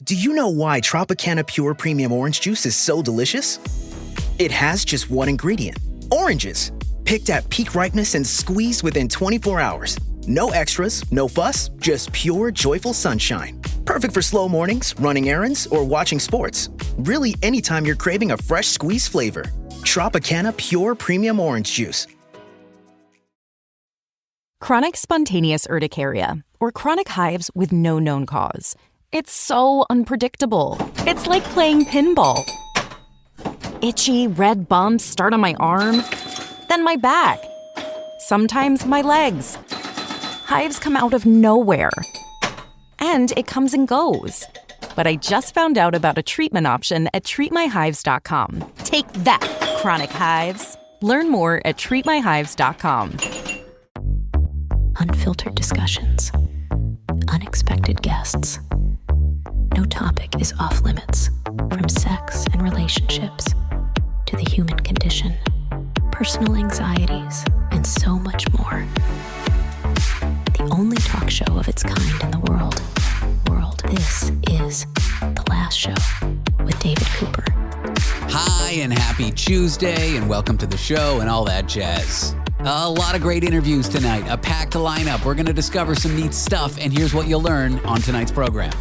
Do you know why Tropicana Pure Premium Orange Juice is so delicious? It has just one ingredient, oranges, picked at peak ripeness and squeezed within 24 hours. No extras, no fuss, just pure, joyful sunshine. Perfect for slow mornings, running errands, or watching sports. Really, anytime you're craving a fresh squeezed flavor. Tropicana Pure Premium Orange Juice. Chronic spontaneous urticaria, or chronic hives with no known cause. It's so unpredictable. It's like playing pinball. Itchy, red bumps start on my arm, then my back. Sometimes my legs. Hives come out of nowhere. And it comes and goes. But I just found out about a treatment option at treatmyhives.com. Take that, chronic hives. Learn more at treatmyhives.com. Unfiltered discussions. Unexpected guests. No topic is off limits, from sex and relationships to the human condition, personal anxieties, and so much more. The only talk show of its kind in the world. This is The Last Show with David Cooper. Hi, and happy Tuesday, and welcome to the show and all that jazz. A lot of great interviews tonight, a packed lineup. We're going to discover some neat stuff, and here's what you'll learn on tonight's program.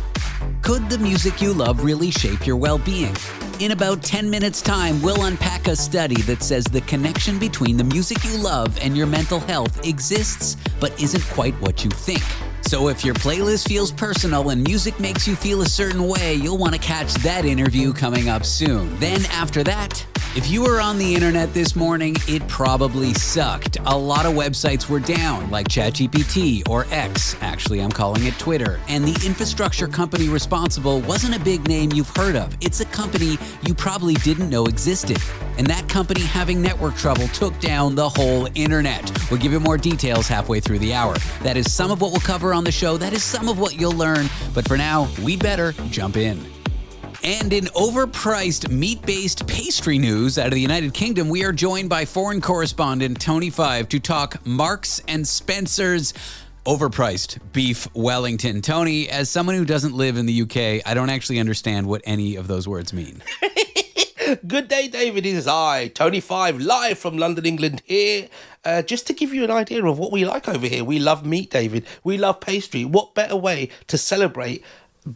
Could the music you love really shape your well-being? In about 10 minutes' time, we'll unpack a study that says the connection between the music you love and your mental health exists, but isn't quite what you think. So if your playlist feels personal and music makes you feel a certain way, you'll want to catch that interview coming up soon. Then after that, if you were on the internet this morning, it probably sucked. A lot of websites were down, like ChatGPT or X. Actually, I'm calling it Twitter. And the infrastructure company responsible wasn't a big name you've heard of. It's a company you probably didn't know existed. And that company, having network trouble, took down the whole internet. We'll give you more details halfway through the hour. That is some of what we'll cover on the show. That is some of what you'll learn. But for now, we'd better jump in. And in overpriced meat-based pastry news out of the United Kingdom, we are joined by foreign correspondent Tony Five to talk Marks and Spencer's overpriced beef Wellington. Tony, as someone who doesn't live in the UK, I don't actually understand what any of those words mean. Good day, David. It is I, Tony Five, live from London, England here. Just to give you an idea of what we like over here. We love meat, David. We love pastry. What better way to celebrate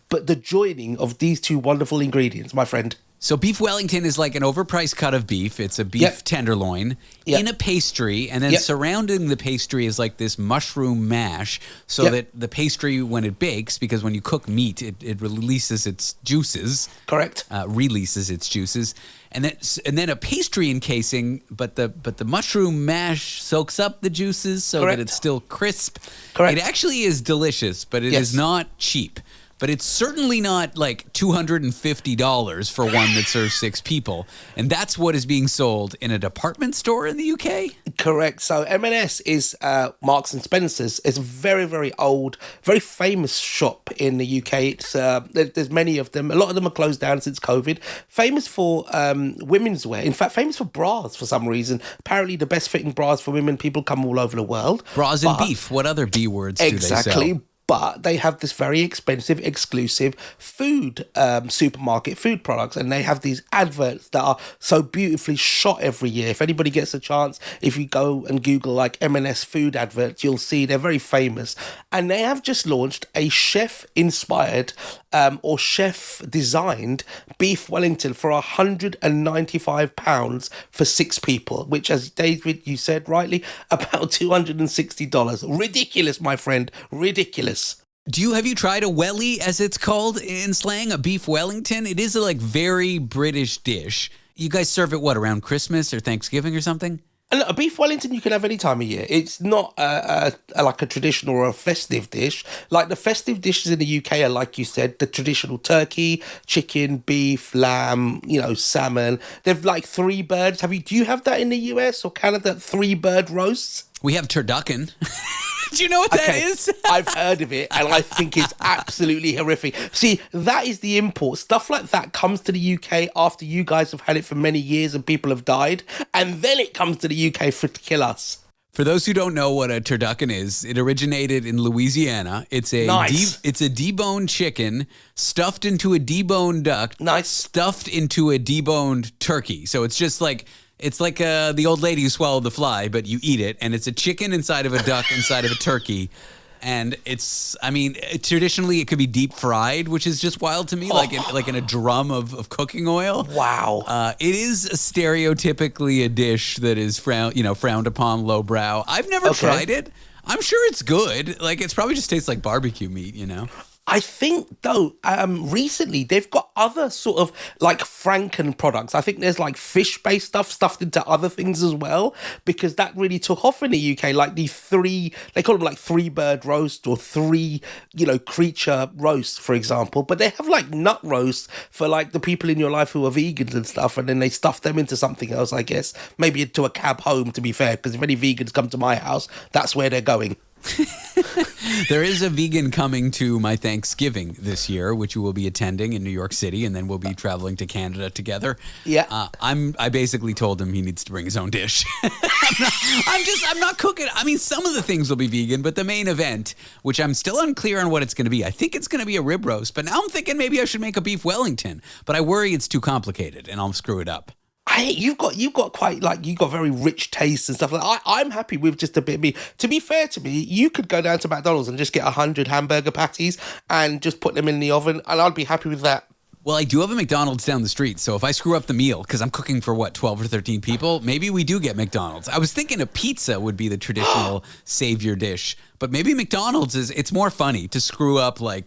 but the joining of these two wonderful ingredients, my friend? So beef Wellington is like an overpriced cut of beef. It's a beef tenderloin in a pastry, and then surrounding the pastry is like this mushroom mash, so that the pastry, when it bakes, because when you cook meat, it releases its juices. Correct. Releases its juices. And then a pastry encasing, but the mushroom mash soaks up the juices so that it's still crisp. Correct. It actually is delicious, but it is not cheap. But it's certainly not like $250 for one that serves 6 people. And that's what is being sold in a department store in the UK? Correct. So M&S is Marks and Spencer's. It's a very, very old, very famous shop in the UK. It's there's many of them. A lot of them are closed down since COVID. Famous for women's wear. In fact, famous for bras for some reason. Apparently the best fitting bras for women. People come all over the world. Bras and beef. What other B words do they sell? Exactly. But they have this very expensive, exclusive food supermarket, food products, and they have these adverts that are so beautifully shot every year. If anybody gets a chance, if you go and Google like M&S food adverts, you'll see they're very famous. And they have just launched a chef-inspired or chef-designed beef Wellington for £195 for 6 people, which, as David, you said rightly, about $260. Ridiculous, my friend, ridiculous. Have you tried a welly, as it's called in slang, a beef Wellington? It is a very British dish. You guys serve it, around Christmas or Thanksgiving or something? And look, a beef Wellington you can have any time of year. It's not like a traditional or a festive dish. Like the festive dishes in the UK are, like you said, the traditional turkey, chicken, beef, lamb, salmon. They've like 3 birds. Do you have that in the US or Canada? 3 bird roasts? We have turducken. Do you know what that is? I've heard of it, and I think it's absolutely horrific. See, that is the import. Stuff like that comes to the UK after you guys have had it for many years and people have died, and then it comes to the UK to kill us. For those who don't know what a turducken is, it originated in Louisiana. It's a it's a deboned chicken stuffed into a deboned duck, stuffed into a deboned turkey. So it's just like the old lady who swallowed the fly, but you eat it, and it's a chicken inside of a duck inside of a turkey. And traditionally it could be deep fried, which is just wild to me, like in a drum of cooking oil. Wow. It is stereotypically a dish that is frowned upon, lowbrow. I've never tried it. I'm sure it's good. Like, it's probably just tastes like barbecue meat, I think, though, recently they've got other sort of like Franken products. I think there's like fish-based stuff stuffed into other things as well, because that really took off in the UK. Like they call them like 3-bird roast or 3, creature roast, for example. But they have like nut roast for like the people in your life who are vegans and stuff, and then they stuff them into something else, I guess. Maybe into a cab home, to be fair, because if any vegans come to my house, that's where they're going. There is a vegan coming to my Thanksgiving this year, which you will be attending in New York City, and then we'll be traveling to Canada together. Yeah. I basically told him he needs to bring his own dish. I'm not cooking. I mean, some of the things will be vegan, but the main event, which I'm still unclear on what it's going to be. I think it's going to be a rib roast, but now I'm thinking maybe I should make a beef Wellington, but I worry it's too complicated and I'll screw it up. You've got very rich tastes and stuff like that. I'm happy with just a bit of meat. To be fair to me, you could go down to McDonald's and just get 100 hamburger patties and just put them in the oven, and I'd be happy with that. Well, I do have a McDonald's down the street, so if I screw up the meal, because I'm cooking for, 12 or 13 people, maybe we do get McDonald's. I was thinking a pizza would be the traditional savior dish, but maybe McDonald's it's more funny to screw up, a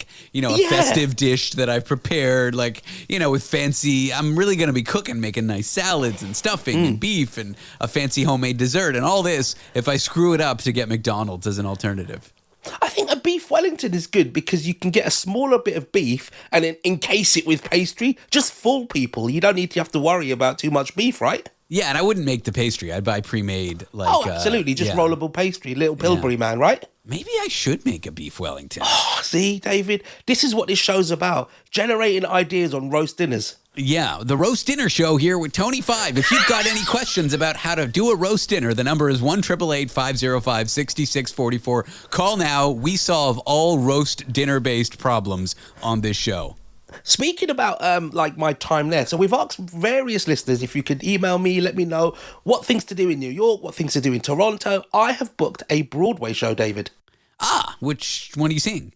festive dish that I've prepared, with fancy, I'm really going to be cooking, making nice salads and stuffing and beef and a fancy homemade dessert and all this, if I screw it up to get McDonald's as an alternative. I think a beef Wellington is good because you can get a smaller bit of beef and then encase it with pastry. Just full people. You don't need to have to worry about too much beef, right? Yeah, and I wouldn't make the pastry. I'd buy pre-made. Absolutely. Just rollable pastry. Little Pillsbury man, right? Maybe I should make a beef Wellington. Oh, see, David, this is what this show's about. Generating ideas on roast dinners. Yeah, the roast dinner show here with Tony 5. If you've got any questions about how to do a roast dinner, the number is 1-888-505-6644. Call now. We solve all roast dinner-based problems on this show. Speaking about my time there, so we've asked various listeners if you could email me, let me know what things to do in New York, what things to do in Toronto. I have booked a Broadway show, David. Which one are you seeing?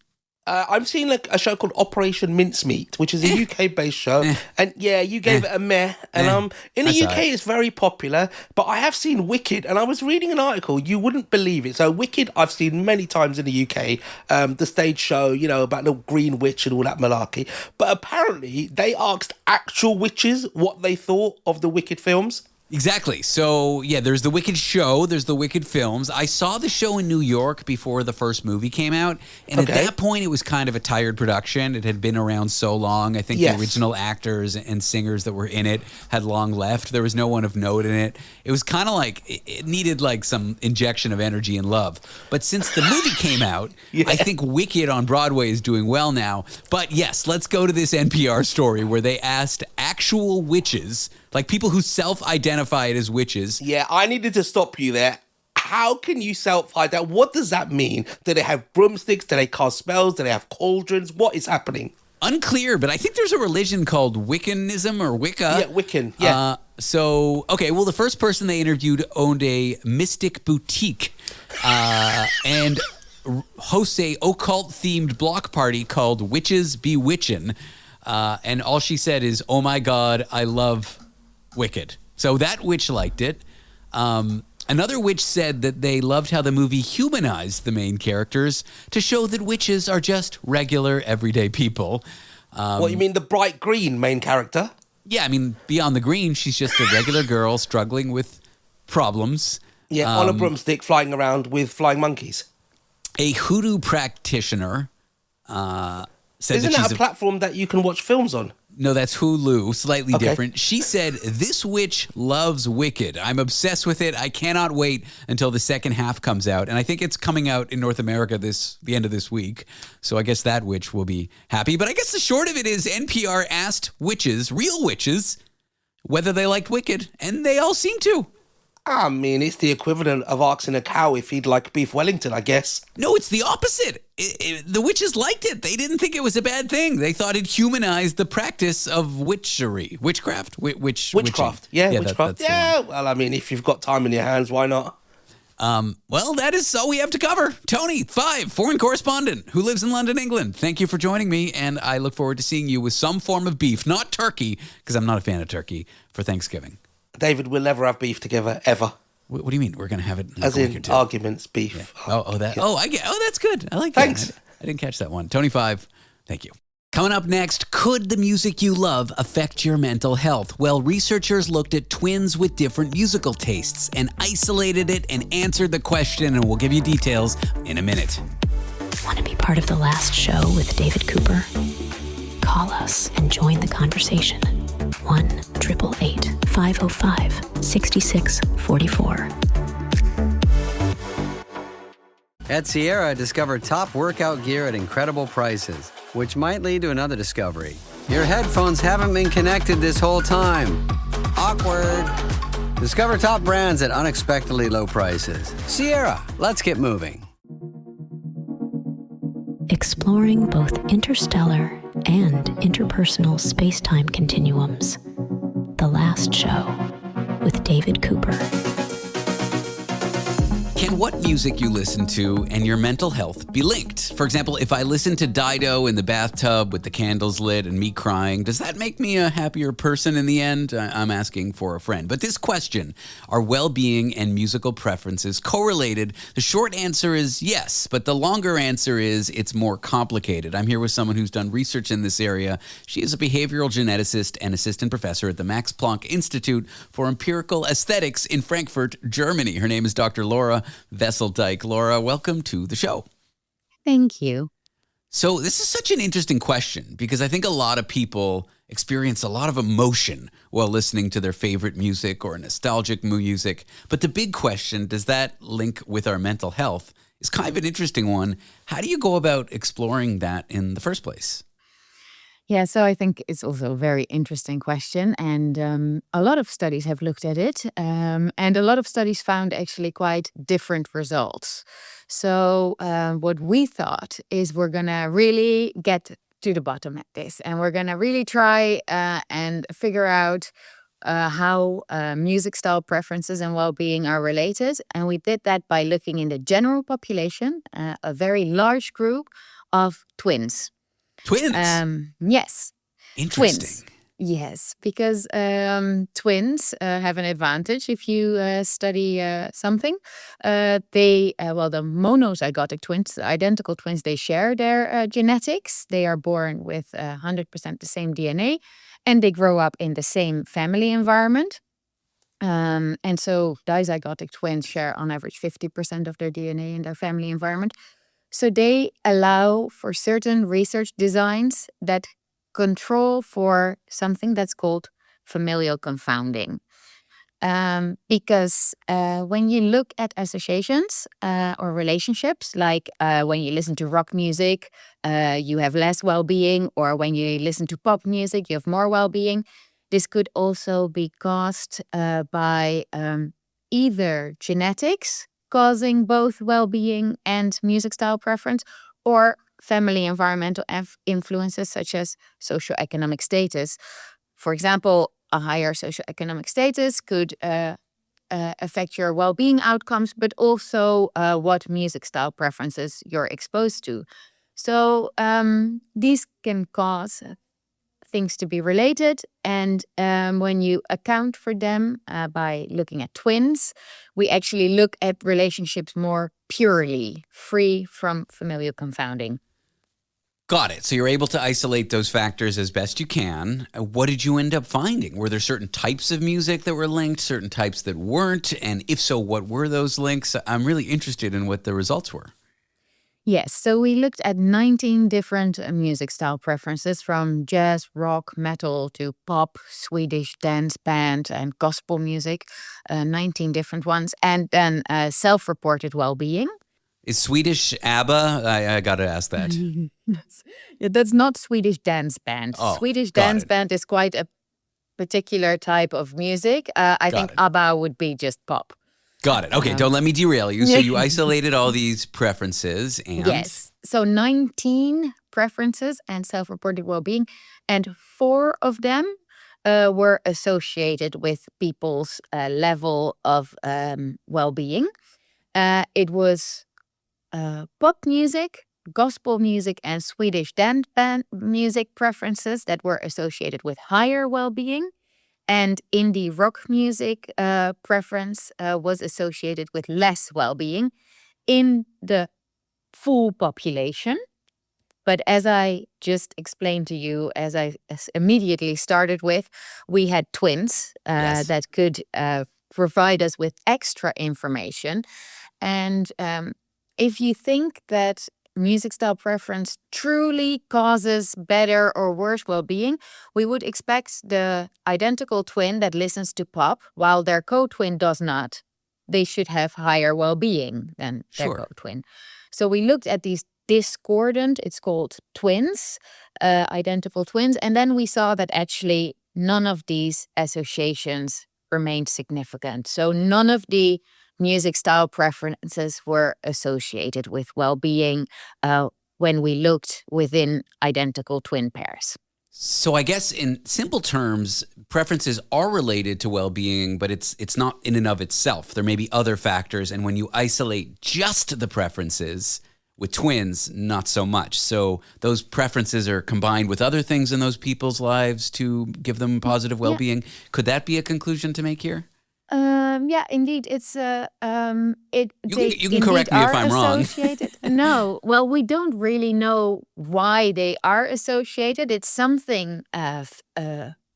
I'm seeing a show called Operation Mincemeat, which is a UK-based show. And yeah, you gave it a meh. And in the UK, it's very popular. But I have seen Wicked, and I was reading an article. You wouldn't believe it. So Wicked, I've seen many times in the UK. The stage show, about the Green Witch and all that malarkey. But apparently, they asked actual witches what they thought of the Wicked films. Exactly. So, yeah, there's the Wicked show, there's the Wicked films. I saw the show in New York before the first movie came out, and at that point, it was kind of a tired production. It had been around so long. I think the original actors and singers that were in it had long left. There was no one of note in it. It was kind of like, it needed some injection of energy and love. But since the movie came out, I think Wicked on Broadway is doing well now. But yes, let's go to this NPR story where they asked actual witches, like people who self-identified as witches. Yeah, I needed to stop you there. How can you self-identify? What does that mean? Do they have broomsticks? Do they cast spells? Do they have cauldrons? What is happening? Unclear, but I think there's a religion called Wiccanism or Wicca. Yeah, Wiccan, yeah. The first person they interviewed owned a mystic boutique and hosts a occult-themed block party called Witches Bewitchin'. And all she said is, "Oh my God, I love Wicked." So that witch liked it. Another witch said that they loved how the movie humanized the main characters to show that witches are just regular, everyday people. What, you mean the bright green main character? Yeah, I mean, beyond the green, she's just a regular girl struggling with problems. Yeah, on a broomstick flying around with flying monkeys. A hoodoo practitioner said Isn't that a platform that you can watch films on? No, that's Hulu, slightly different. She said, "This witch loves Wicked. I'm obsessed with it. I cannot wait until the second half comes out." And I think it's coming out in North America the end of this week. So I guess that witch will be happy. But I guess the short of it is NPR asked witches, real witches, whether they liked Wicked, and they all seem to. I mean, it's the equivalent of asking a cow if he'd like beef Wellington, I guess. No, it's the opposite. The witches liked it. They didn't think it was a bad thing. They thought it humanized the practice of witchcraft. Witchcraft. Yeah, witchcraft. Well, I mean, if you've got time in your hands, why not? Well, that is all we have to cover. Tony, 5, foreign correspondent who lives in London, England. Thank you for joining me, and I look forward to seeing you with some form of beef, not turkey, because I'm not a fan of turkey, for Thanksgiving. David, we'll never have beef together, ever. What do you mean? We're going to have it in As a week in or two? arguments, beef. Yeah. I get. Oh, that's good. I like Thanks. that. I didn't catch that one. Tony, 5. Thank you. Coming up next, could the music you love affect your mental health? Well, researchers looked at twins with different musical tastes and isolated it and answered the question, and we'll give you details in a minute. Want to be part of the last show with David Cooper? Call us and join the conversation. 1-888-505-6644. At Sierra, discover top workout gear at incredible prices, which might lead to another discovery. Your headphones haven't been connected this whole time. Awkward. Discover top brands at unexpectedly low prices. Sierra, let's get moving. Exploring both interstellar and interpersonal space-time continuums. The Last Show with David Cooper. Can what music you listen to and your mental health be linked? For example, if I listen to Dido in the bathtub with the candles lit and me crying, does that make me a happier person in the end? I'm asking for a friend. But this question, are well-being and musical preferences correlated? The short answer is yes, but the longer answer is it's more complicated. I'm here with someone who's done research in this area. She is a behavioral geneticist and assistant professor at the Max Planck Institute for Empirical Aesthetics in Frankfurt, Germany. Her name is Dr. Laura Wesseldijk. Laura, welcome to the show. Thank you. So this is such an interesting question because I think a lot of people experience a lot of emotion while listening to their favorite music or nostalgic music. But the big question, does that link with our mental health, is kind of an interesting one. How do you go about exploring that in the first place? Yeah, so I think it's also a very interesting question. And a lot of studies have looked at it. And a lot of studies found actually quite different results. So what we thought is we're going to really get to the bottom of this. And we're going to really try and figure out how music style preferences and well-being are related. And we did that by looking in the general population, a very large group of twins. Twins? Yes. Interesting. Twins. Yes, because twins have an advantage if you study something. The monozygotic twins, the identical twins, they share their genetics. They are born with 100% the same DNA, and they grow up in the same family environment. And so dizygotic twins share on average 50% of their DNA in their family environment. So they allow for certain research designs that control for something that's called familial confounding. Because when you look at associations or relationships, like when you listen to rock music, you have less well-being, or when you listen to pop music, you have more well-being. This could also be caused by either genetics, causing both well-being and music style preference, or family environmental influences such as socioeconomic status. For example, a higher socioeconomic status could affect your well-being outcomes, but also what music style preferences you're exposed to. So these can cause things to be related, and when you account for them by looking at twins, we actually look at relationships more purely, free from familial confounding. Got it. So you're able to isolate those factors as best you can. What did you end up finding? Were there certain types of music that were linked, certain types that weren't? And if so, what were those links? I'm really interested in what the results were. Yes, so we looked at 19 different music style preferences, from jazz, rock, metal to pop, Swedish dance band, and gospel music, 19 different ones, and then self-reported well-being. Is Swedish ABBA? I got to ask that. Yeah, that's not Swedish dance band. Oh, Swedish got dance it. band is quite a particular type of music. I think it. ABBA would be just pop. Got it. Okay, don't let me derail you. So you isolated all these preferences and... Yes. So 19 preferences and self-reported well-being, and 4 of them were associated with people's level of well-being. It was pop music, gospel music, and Swedish dance band music preferences that were associated with higher well-being. And indie rock music preference was associated with less well-being in the full population. But as I just explained to you, as I immediately started with, we had twins that could provide us with extra information. And if you think that music style preference truly causes better or worse well-being, we would expect the identical twin that listens to pop while their co-twin does not. They should have higher well-being than their co-twin. So we looked at these discordant, it's called twins, identical twins, and then we saw that actually none of these associations remained significant. So none of the music style preferences were associated with well-being when we looked within identical twin pairs. So I guess in simple terms, preferences are related to well-being, but it's not in and of itself. There may be other factors, and when you isolate just the preferences with twins, not so much. So those preferences are combined with other things in those people's lives to give them positive well-being. Yeah. Could that be a conclusion to make here? Yeah, indeed. It's you can correct me if I'm wrong. No, well, we don't really know why they are associated. It's something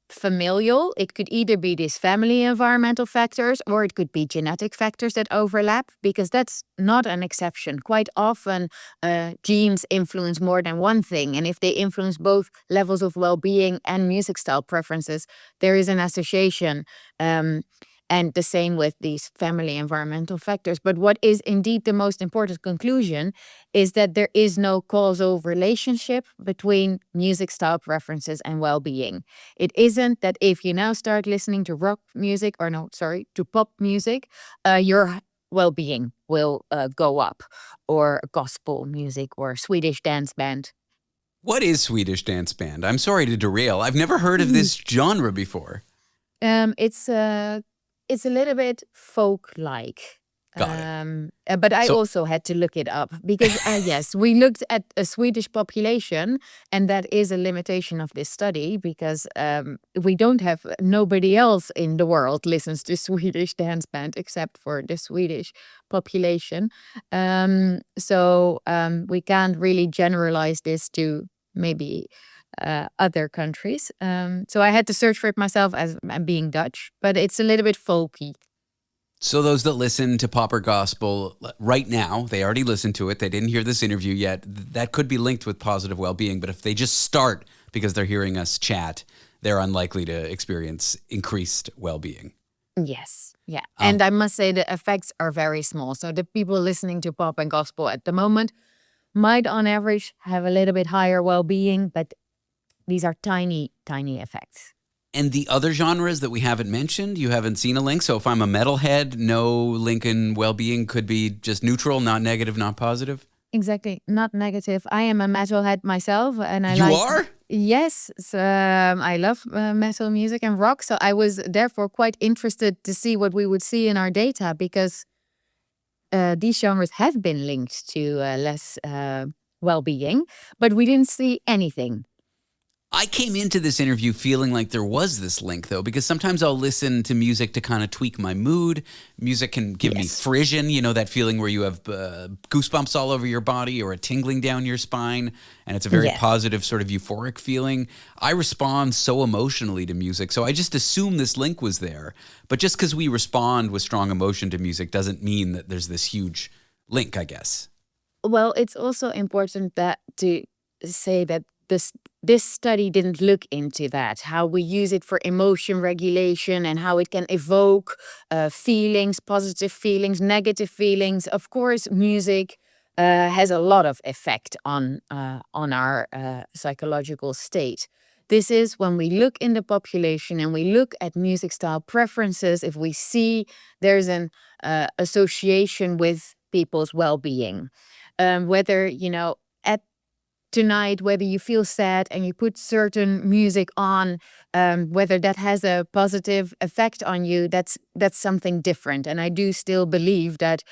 familial. It could either be these family environmental factors, or it could be genetic factors that overlap, because that's not an exception. Quite often, genes influence more than one thing, and if they influence both levels of well-being and music style preferences, there is an association. And the same with these family environmental factors. But what is indeed the most important conclusion is that there is no causal relationship between music style preferences and well-being. It isn't that if you now start listening to to pop music, your well-being will go up, or gospel music or Swedish dance band. What is Swedish dance band? I'm sorry to derail. I've never heard of this genre before. It's a little bit folk-like. Got it. But I also had to look it up because, yes, we looked at a Swedish population, and that is a limitation of this study because nobody else in the world listens to Swedish dance band except for the Swedish population. So we can't really generalize this to maybe other countries. So I had to search for it myself as being Dutch, but it's a little bit folky. So those that listen to pop or gospel right now, they already listened to it. They didn't hear this interview yet. That could be linked with positive well-being. But if they just start because they're hearing us chat, they're unlikely to experience increased well-being. Yes. Yeah. And I must say the effects are very small. So the people listening to pop and gospel at the moment might on average have a little bit higher well-being, but these are tiny, tiny effects. And the other genres that we haven't mentioned, you haven't seen a link. So if I'm a metalhead, no link in well-being, could be just neutral, not negative, not positive? Exactly, not negative. I am a metalhead myself, and You are? Yes, so, I love metal music and rock. So I was therefore quite interested to see what we would see in our data, because these genres have been linked to less well-being, but we didn't see anything. I came into this interview feeling like there was this link, though, because sometimes I'll listen to music to kind of tweak my mood. Music can give me frisson, that feeling where you have goosebumps all over your body or a tingling down your spine, and it's a very positive sort of euphoric feeling. I respond so emotionally to music, so I just assumed this link was there. But just because we respond with strong emotion to music doesn't mean that there's this huge link, I guess. Well, it's also important to say that this study didn't look into that, how we use it for emotion regulation and how it can evoke feelings, positive feelings, negative feelings. Of course, music has a lot of effect on our psychological state. This is when we look in the population and we look at music style preferences, if we see there's an association with people's well-being. Whether, at tonight, whether you feel sad and you put certain music on, whether that has a positive effect on you, that's something different. And I do still believe that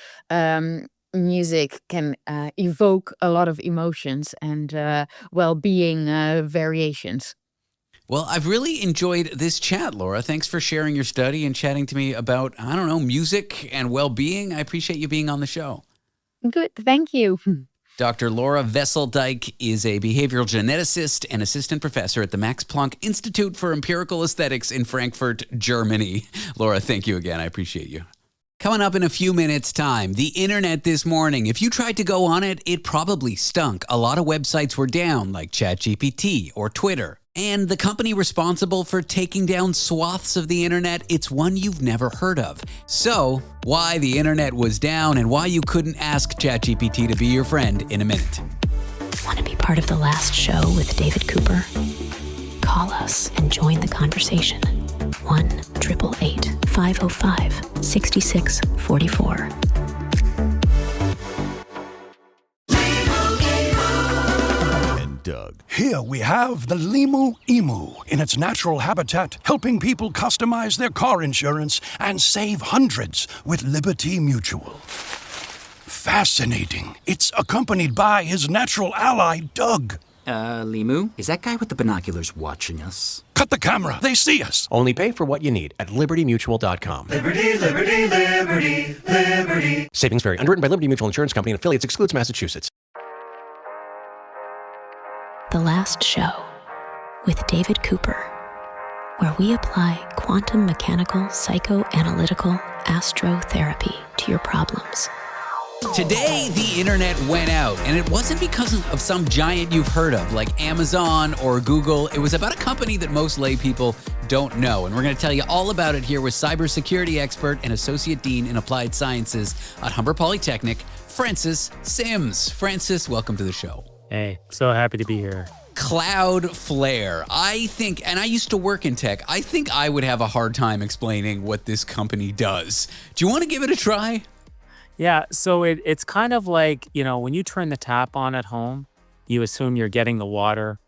music can evoke a lot of emotions and well-being variations. Well, I've really enjoyed this chat, Laura. Thanks for sharing your study and chatting to me about, music and well-being. I appreciate you being on the show. Good. Thank you. Dr. Laura Wesseldijk is a behavioral geneticist and assistant professor at the Max Planck Institute for Empirical Aesthetics in Frankfurt, Germany. Laura, thank you again. I appreciate you. Coming up in a few minutes' time, the internet this morning. If you tried to go on it, it probably stunk. A lot of websites were down, like ChatGPT or Twitter. And the company responsible for taking down swaths of the internet, it's one you've never heard of. So, why the internet was down and why you couldn't ask ChatGPT to be your friend in a minute. Want to be part of the last show with David Cooper? Call us and join the conversation. 1-888-505-6644. Doug. Here we have the Limu Emu in its natural habitat, helping people customize their car insurance and save hundreds with Liberty Mutual. Fascinating. It's accompanied by his natural ally, Doug. Limu? Is that guy with the binoculars watching us? Cut the camera. They see us. Only pay for what you need at libertymutual.com. Liberty, liberty, liberty, liberty. Savings vary. Underwritten by Liberty Mutual Insurance Company and affiliates. Excludes Massachusetts. The last show with David Cooper, where we apply quantum mechanical psychoanalytical astrotherapy to your problems. Today, the internet went out, and it wasn't because of some giant you've heard of, like Amazon or Google. It was about a company that most lay people don't know, and we're going to tell you all about it here with cybersecurity expert and associate dean in applied sciences at Humber Polytechnic, Francis Syms. Francis, welcome to the show. Hey, so happy to be here. Cloudflare. I think, and I used to work in tech, I think I would have a hard time explaining what this company does. Do you want to give it a try? Yeah, so it's kind of like, when you turn the tap on at home, you assume you're getting the water,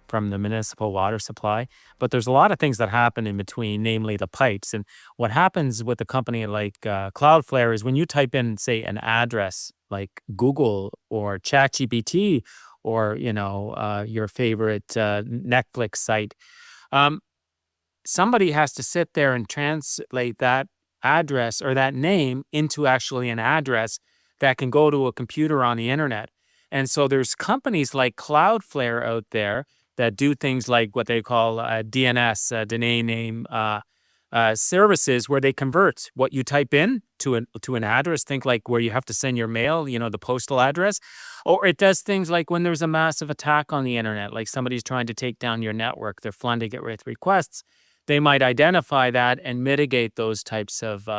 from the municipal water supply. But there's a lot of things that happen in between, namely the pipes. And what happens with a company like Cloudflare is when you type in, say, an address like Google or ChatGPT or, your favorite Netflix site, somebody has to sit there and translate that address or that name into actually an address that can go to a computer on the internet. And so there's companies like Cloudflare out there that do things like what they call DNS, domain name services, where they convert what you type in to an address. Think like where you have to send your mail, the postal address. Or it does things like when there's a massive attack on the internet, like somebody's trying to take down your network, they're flooding it with requests. They might identify that and mitigate those types of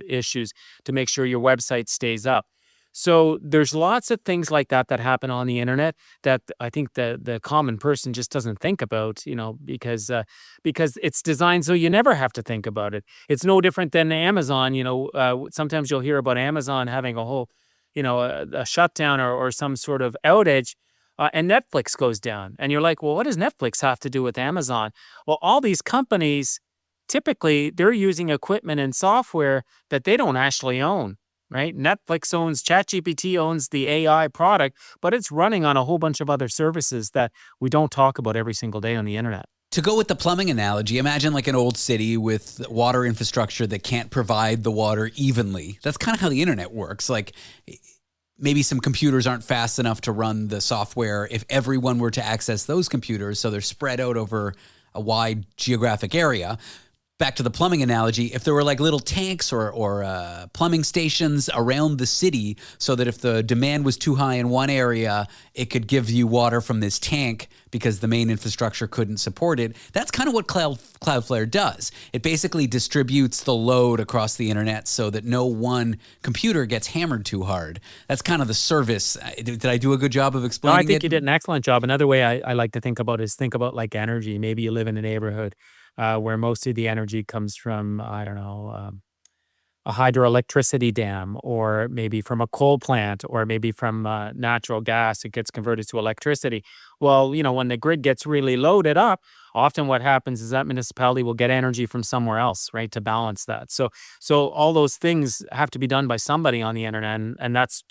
issues to make sure your website stays up. So there's lots of things like that happen on the internet that I think the common person just doesn't think about, because it's designed so you never have to think about it. It's no different than Amazon. Sometimes you'll hear about Amazon having a whole, a shutdown or some sort of outage. And Netflix goes down. And you're like, well, what does Netflix have to do with Amazon? Well, all these companies, typically, they're using equipment and software that they don't actually own, right? Netflix owns, ChatGPT owns the AI product, but it's running on a whole bunch of other services that we don't talk about every single day on the internet. To go with the plumbing analogy, imagine like an old city with water infrastructure that can't provide the water evenly. That's kind of how the internet works. Like, maybe some computers aren't fast enough to run the software if everyone were to access those computers, so they're spread out over a wide geographic area. back to the plumbing analogy, if there were like little tanks or plumbing stations around the city so that if the demand was too high in one area, it could give you water from this tank because the main infrastructure couldn't support it. That's kind of what Cloudflare does. It basically distributes the load across the internet so that no one computer gets hammered too hard. That's kind of the service. Did I do a good job of explaining it? No, I think you did an excellent job. Another way I like to think about like energy. Maybe you live in a neighborhood where most of the energy comes from, I don't know, a hydroelectricity dam, or maybe from a coal plant, or maybe from natural gas. It gets converted to electricity. Well, when the grid gets really loaded up, often what happens is that municipality will get energy from somewhere else, right, to balance that. So all those things have to be done by somebody on the internet, and that's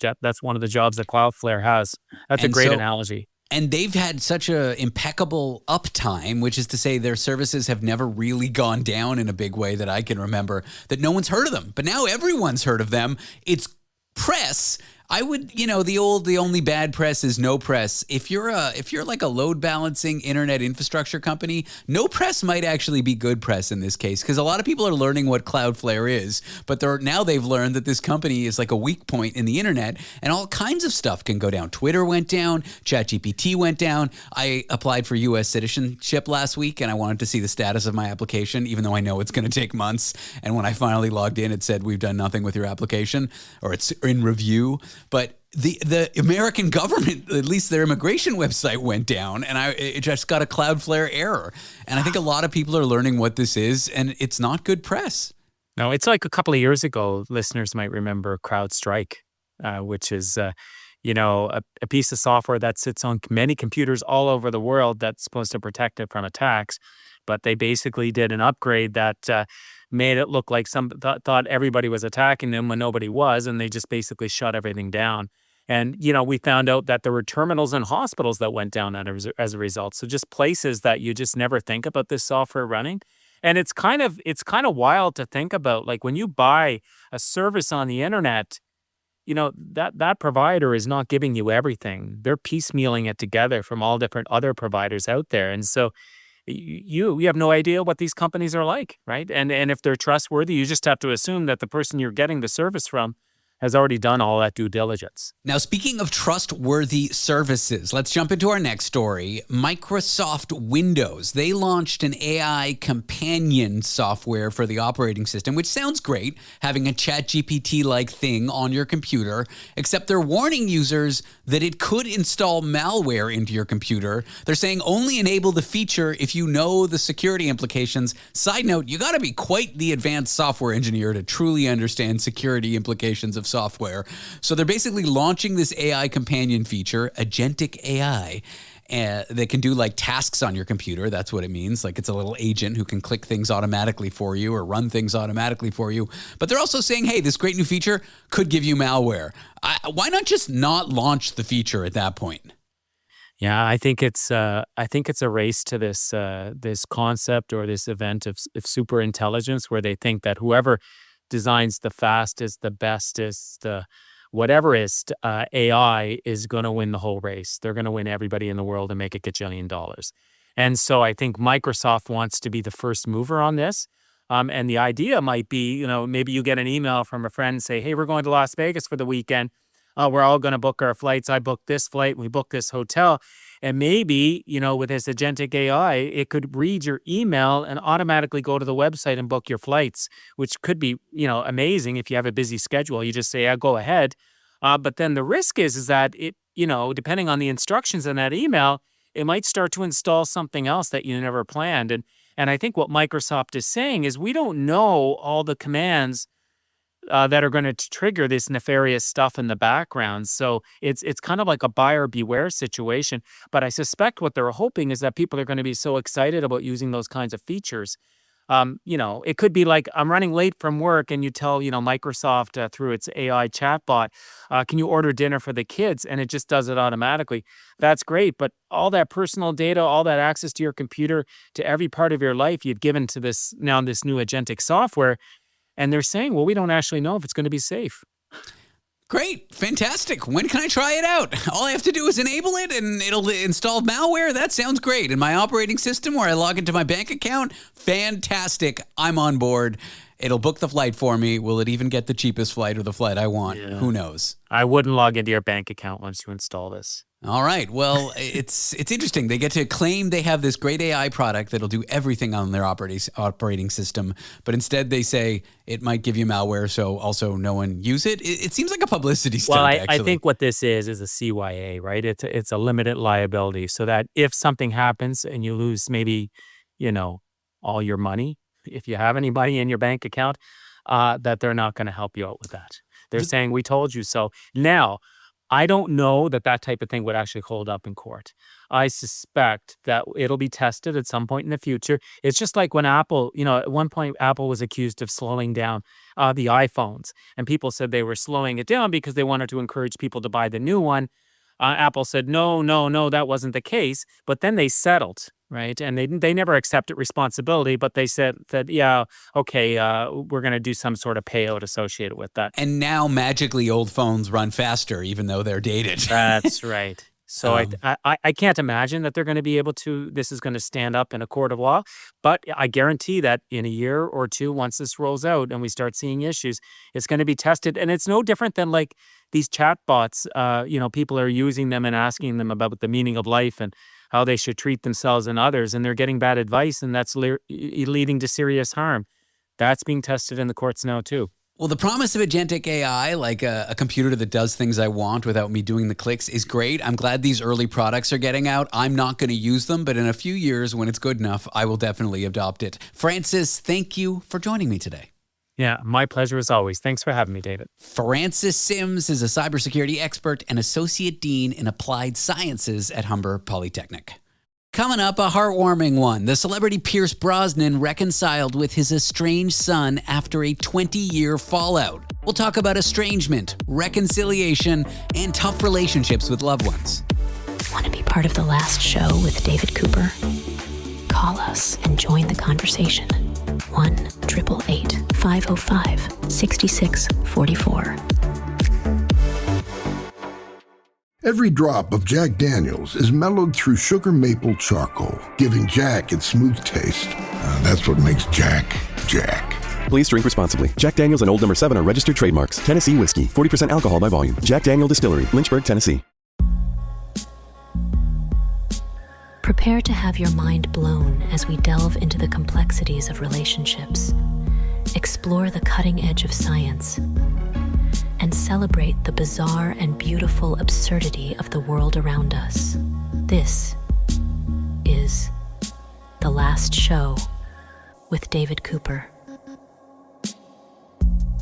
one of the jobs that Cloudflare has. That's a great analogy. And they've had such a impeccable uptime, which is to say their services have never really gone down in a big way that I can remember, that no one's heard of them. But now everyone's heard of them. It's press. I would, the only bad press is no press. If you're like a load balancing internet infrastructure company, no press might actually be good press in this case, because a lot of people are learning what Cloudflare is, but now they've learned that this company is like a weak point in the internet, and all kinds of stuff can go down. Twitter went down, ChatGPT went down. I applied for U.S. citizenship last week, and I wanted to see the status of my application, even though I know it's going to take months. And when I finally logged in, it said, "We've done nothing with your application," or "It's in review." But the American government, at least their immigration website, went down, and it just got a Cloudflare error. And I think a lot of people are learning what this is, and it's not good press. No, it's like a couple of years ago, listeners might remember CrowdStrike, which is a piece of software that sits on many computers all over the world that's supposed to protect it from attacks. But they basically did an upgrade that made it look like some thought everybody was attacking them when nobody was, and they just basically shut everything down. And, we found out that there were terminals in hospitals that went down as a result. So just places that you just never think about this software running. And it's kind of wild to think about, like when you buy a service on the internet, that provider is not giving you everything. They're piecemealing it together from all different other providers out there. And so you have no idea what these companies are like, right? And if they're trustworthy, you just have to assume that the person you're getting the service from has already done all that due diligence. Now, speaking of trustworthy services, let's jump into our next story. Microsoft Windows. They launched an AI companion software for the operating system, which sounds great, having a ChatGPT-like thing on your computer, except they're warning users that it could install malware into your computer. They're saying only enable the feature if you know the security implications. Side note, you got to be quite the advanced software engineer to truly understand security implications of software. So they're basically launching this AI companion feature, Agentic AI, that can do like tasks on your computer. That's what it means. Like it's a little agent who can click things automatically for you or run things automatically for you. But they're also saying, hey, this great new feature could give you malware. Why not just not launch the feature at that point? Yeah, I think it's a race to this concept or this event of super intelligence, where they think that whoever designs the fastest, the bestest, the whateverest AI is going to win the whole race. They're going to win everybody in the world and make a gajillion dollars. And so I think Microsoft wants to be the first mover on this. And the idea might be, maybe you get an email from a friend and say, hey, we're going to Las Vegas for the weekend. We're all going to book our flights. I booked this flight. We booked this hotel. And maybe, with this agentic AI, it could read your email and automatically go to the website and book your flights, which could be, amazing if you have a busy schedule. You just say, yeah, go ahead. But then the risk is that it, depending on the instructions in that email, it might start to install something else that you never planned. And I think what Microsoft is saying is we don't know all the commands that are going to trigger this nefarious stuff in the background. So it's kind of like a buyer beware situation. But I suspect what they're hoping is that people are going to be so excited about using those kinds of features. It could be like I'm running late from work and you tell, Microsoft through its AI chatbot, can you order dinner for the kids? And it just does it automatically. That's great. But all that personal data, all that access to your computer, to every part of your life you've given to this new agentic software. And they're saying, well, we don't actually know if it's going to be safe. Great. Fantastic. When can I try it out? All I have to do is enable it and it'll install malware. That sounds great. In my operating system where I log into my bank account, fantastic. I'm on board. It'll book the flight for me. Will it even get the cheapest flight or the flight I want? Yeah. Who knows? I wouldn't log into your bank account once you install this. All right. Well, it's interesting. They get to claim they have this great AI product that'll do everything on their operating system, but instead they say it might give you malware, so also no one use it. It seems like a publicity stunt, Well, actually. I think what this is a CYA, right? It's a limited liability, so that if something happens and you lose maybe, all your money, if you have any money in your bank account, that they're not going to help you out with that. They're saying, we told you so. Now, I don't know that type of thing would actually hold up in court. I suspect that it'll be tested at some point in the future. It's just like when Apple, at one point Apple was accused of slowing down the iPhones. And people said they were slowing it down because they wanted to encourage people to buy the new one. Apple said, no, that wasn't the case. But then they settled, right? And they never accepted responsibility, but they said that, yeah, okay, we're going to do some sort of payout associated with that. And now magically old phones run faster, even though they're dated. That's right. So I can't imagine that they're going to be able to, this is going to stand up in a court of law, but I guarantee that in a year or two, once this rolls out and we start seeing issues, it's going to be tested. And it's no different than like these chat bots, people are using them and asking them about the meaning of life and how they should treat themselves and others, and they're getting bad advice, and that's leading to serious harm. That's being tested in the courts now too. Well, the promise of agentic AI, like a computer that does things I want without me doing the clicks, is great. I'm glad these early products are getting out. I'm not going to use them, but in a few years, when it's good enough, I will definitely adopt it. Francis, thank you for joining me today. Yeah, my pleasure as always. Thanks for having me, David. Francis Syms is a cybersecurity expert and associate dean in applied sciences at Humber Polytechnic. Coming up, a heartwarming one. The celebrity Pierce Brosnan reconciled with his estranged son after a 20-year fallout. We'll talk about estrangement, reconciliation, and tough relationships with loved ones. Want to be part of the last show with David Cooper? Call us and join the conversation. 1-888-505-6644. Every drop of Jack Daniel's is mellowed through sugar maple charcoal, giving Jack its smooth taste. That's what makes Jack, Jack. Please drink responsibly. Jack Daniel's and Old No. 7 are registered trademarks. Tennessee whiskey, 40% alcohol by volume. Jack Daniel Distillery, Lynchburg, Tennessee. Prepare to have your mind blown as we delve into the complexities of relationships, explore the cutting edge of science, and celebrate the bizarre and beautiful absurdity of the world around us. This is The Last Show with David Cooper.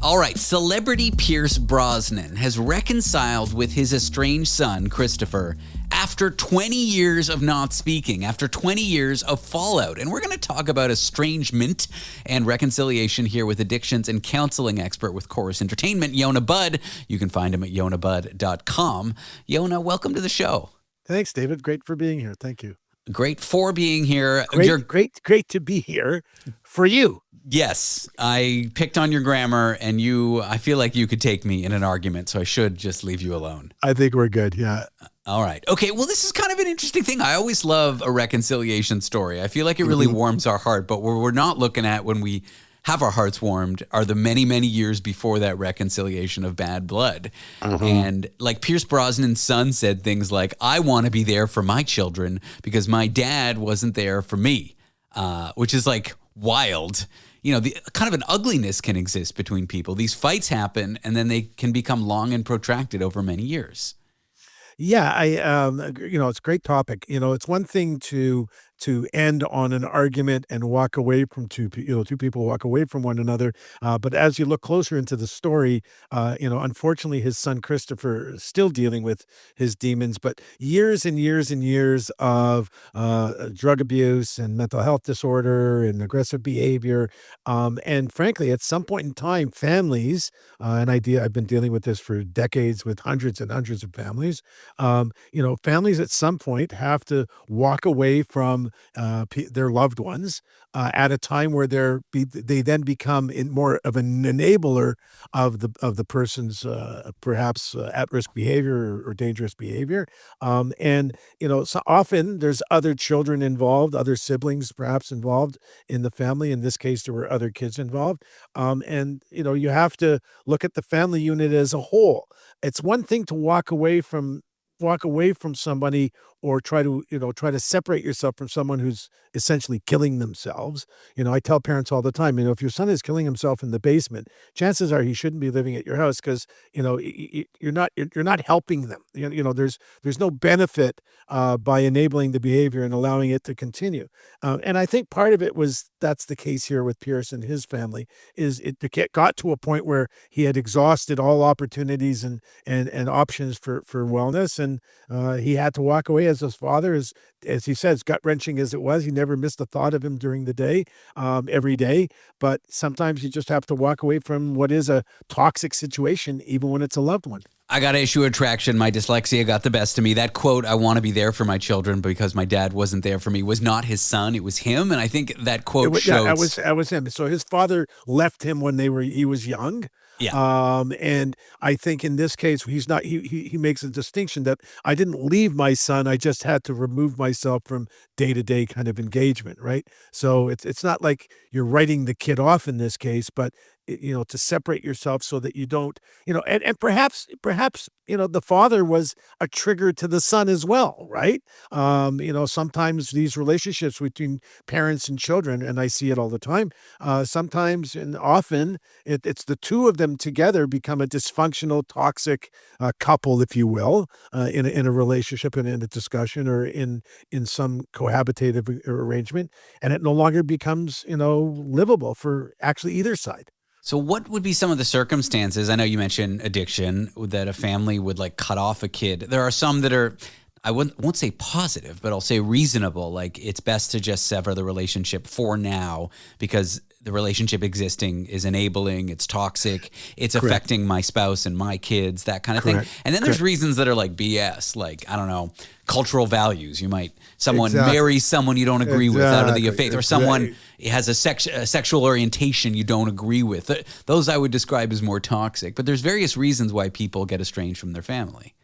All right, celebrity Pierce Brosnan has reconciled with his estranged son, Christopher, after 20 years of not speaking, after 20 years of fallout. And we're going to talk about estrangement and reconciliation here with addictions and counseling expert with Chorus Entertainment, Yonah Budd. You can find him at yonahbudd.com. Yonah, welcome to the show. Thanks, David. Great for being here. Thank you. Great for being here. Great to be here for you. Yes, I picked on your grammar, and I feel like you could take me in an argument, so I should just leave you alone. I think we're good, yeah. All right. Okay, well, this is kind of an interesting thing. I always love a reconciliation story. I feel like it really warms our heart, but what we're not looking at when we have our hearts warmed are the many, many years before that reconciliation of bad blood. And like Pierce Brosnan's son said things like, I want to be there for my children because my dad wasn't there for me, which is like wild. The kind of an ugliness can exist between people. These fights happen, and then they can become long and protracted over many years. Yeah, it's a great topic. It's one thing to end on an argument and walk away from two people walk away from one another. But as you look closer into the story, unfortunately, his son Christopher is still dealing with his demons. But years and years and years of drug abuse and mental health disorder and aggressive behavior, and frankly, at some point in time, families, I've been dealing with this for decades with hundreds and hundreds of families. Families at some point have to walk away from from their loved ones at a time where they then become more of an enabler of the person's perhaps at-risk behavior or dangerous behavior. And, so often there's other children involved, other siblings perhaps involved in the family. In this case, there were other kids involved. And, you have to look at the family unit as a whole. It's one thing to walk away from somebody or try to separate yourself from someone who's essentially killing themselves. I tell parents all the time, if your son is killing himself in the basement, chances are he shouldn't be living at your house because, you're not helping them. There's no benefit by enabling the behavior and allowing it to continue. And I think part of it that's the case here with Pierce and his family is it got to a point where he had exhausted all opportunities and options for wellness. And he had to walk away as his father, as he says, gut-wrenching as it was. He never missed a thought of him during the day, every day. But sometimes you just have to walk away from what is a toxic situation, even when it's a loved one. I got to issue a traction. My dyslexia got the best of me. That quote, I want to be there for my children because my dad wasn't there for me, was not his son. It was him. And I think that quote shows. Yeah, that was him. So his father left him when he was young. Yeah. And I think in this case, he makes a distinction that I didn't leave my son. I just had to remove myself from day-to-day kind of engagement. Right. So it's not like you're writing the kid off in this case, but to separate yourself so that you don't, and perhaps, the father was a trigger to the son as well, right? Sometimes these relationships between parents and children, and I see it all the time, sometimes and often it's the two of them together become a dysfunctional, toxic couple, if you will, in a relationship and in a discussion or in some cohabitative arrangement. And it no longer becomes, livable for actually either side. So what would be some of the circumstances? I know you mentioned addiction, that a family would cut off a kid. There are some that are, I won't say positive, but I'll say reasonable. Like it's best to just sever the relationship for now because the relationship existing is enabling, it's toxic, it's affecting my spouse and my kids, that kind of thing. And then there's reasons that are like BS, like, I don't know, cultural values. You might, marry someone you don't agree with out of the faith, or someone has a sexual orientation you don't agree with. Those I would describe as more toxic, but there's various reasons why people get estranged from their family.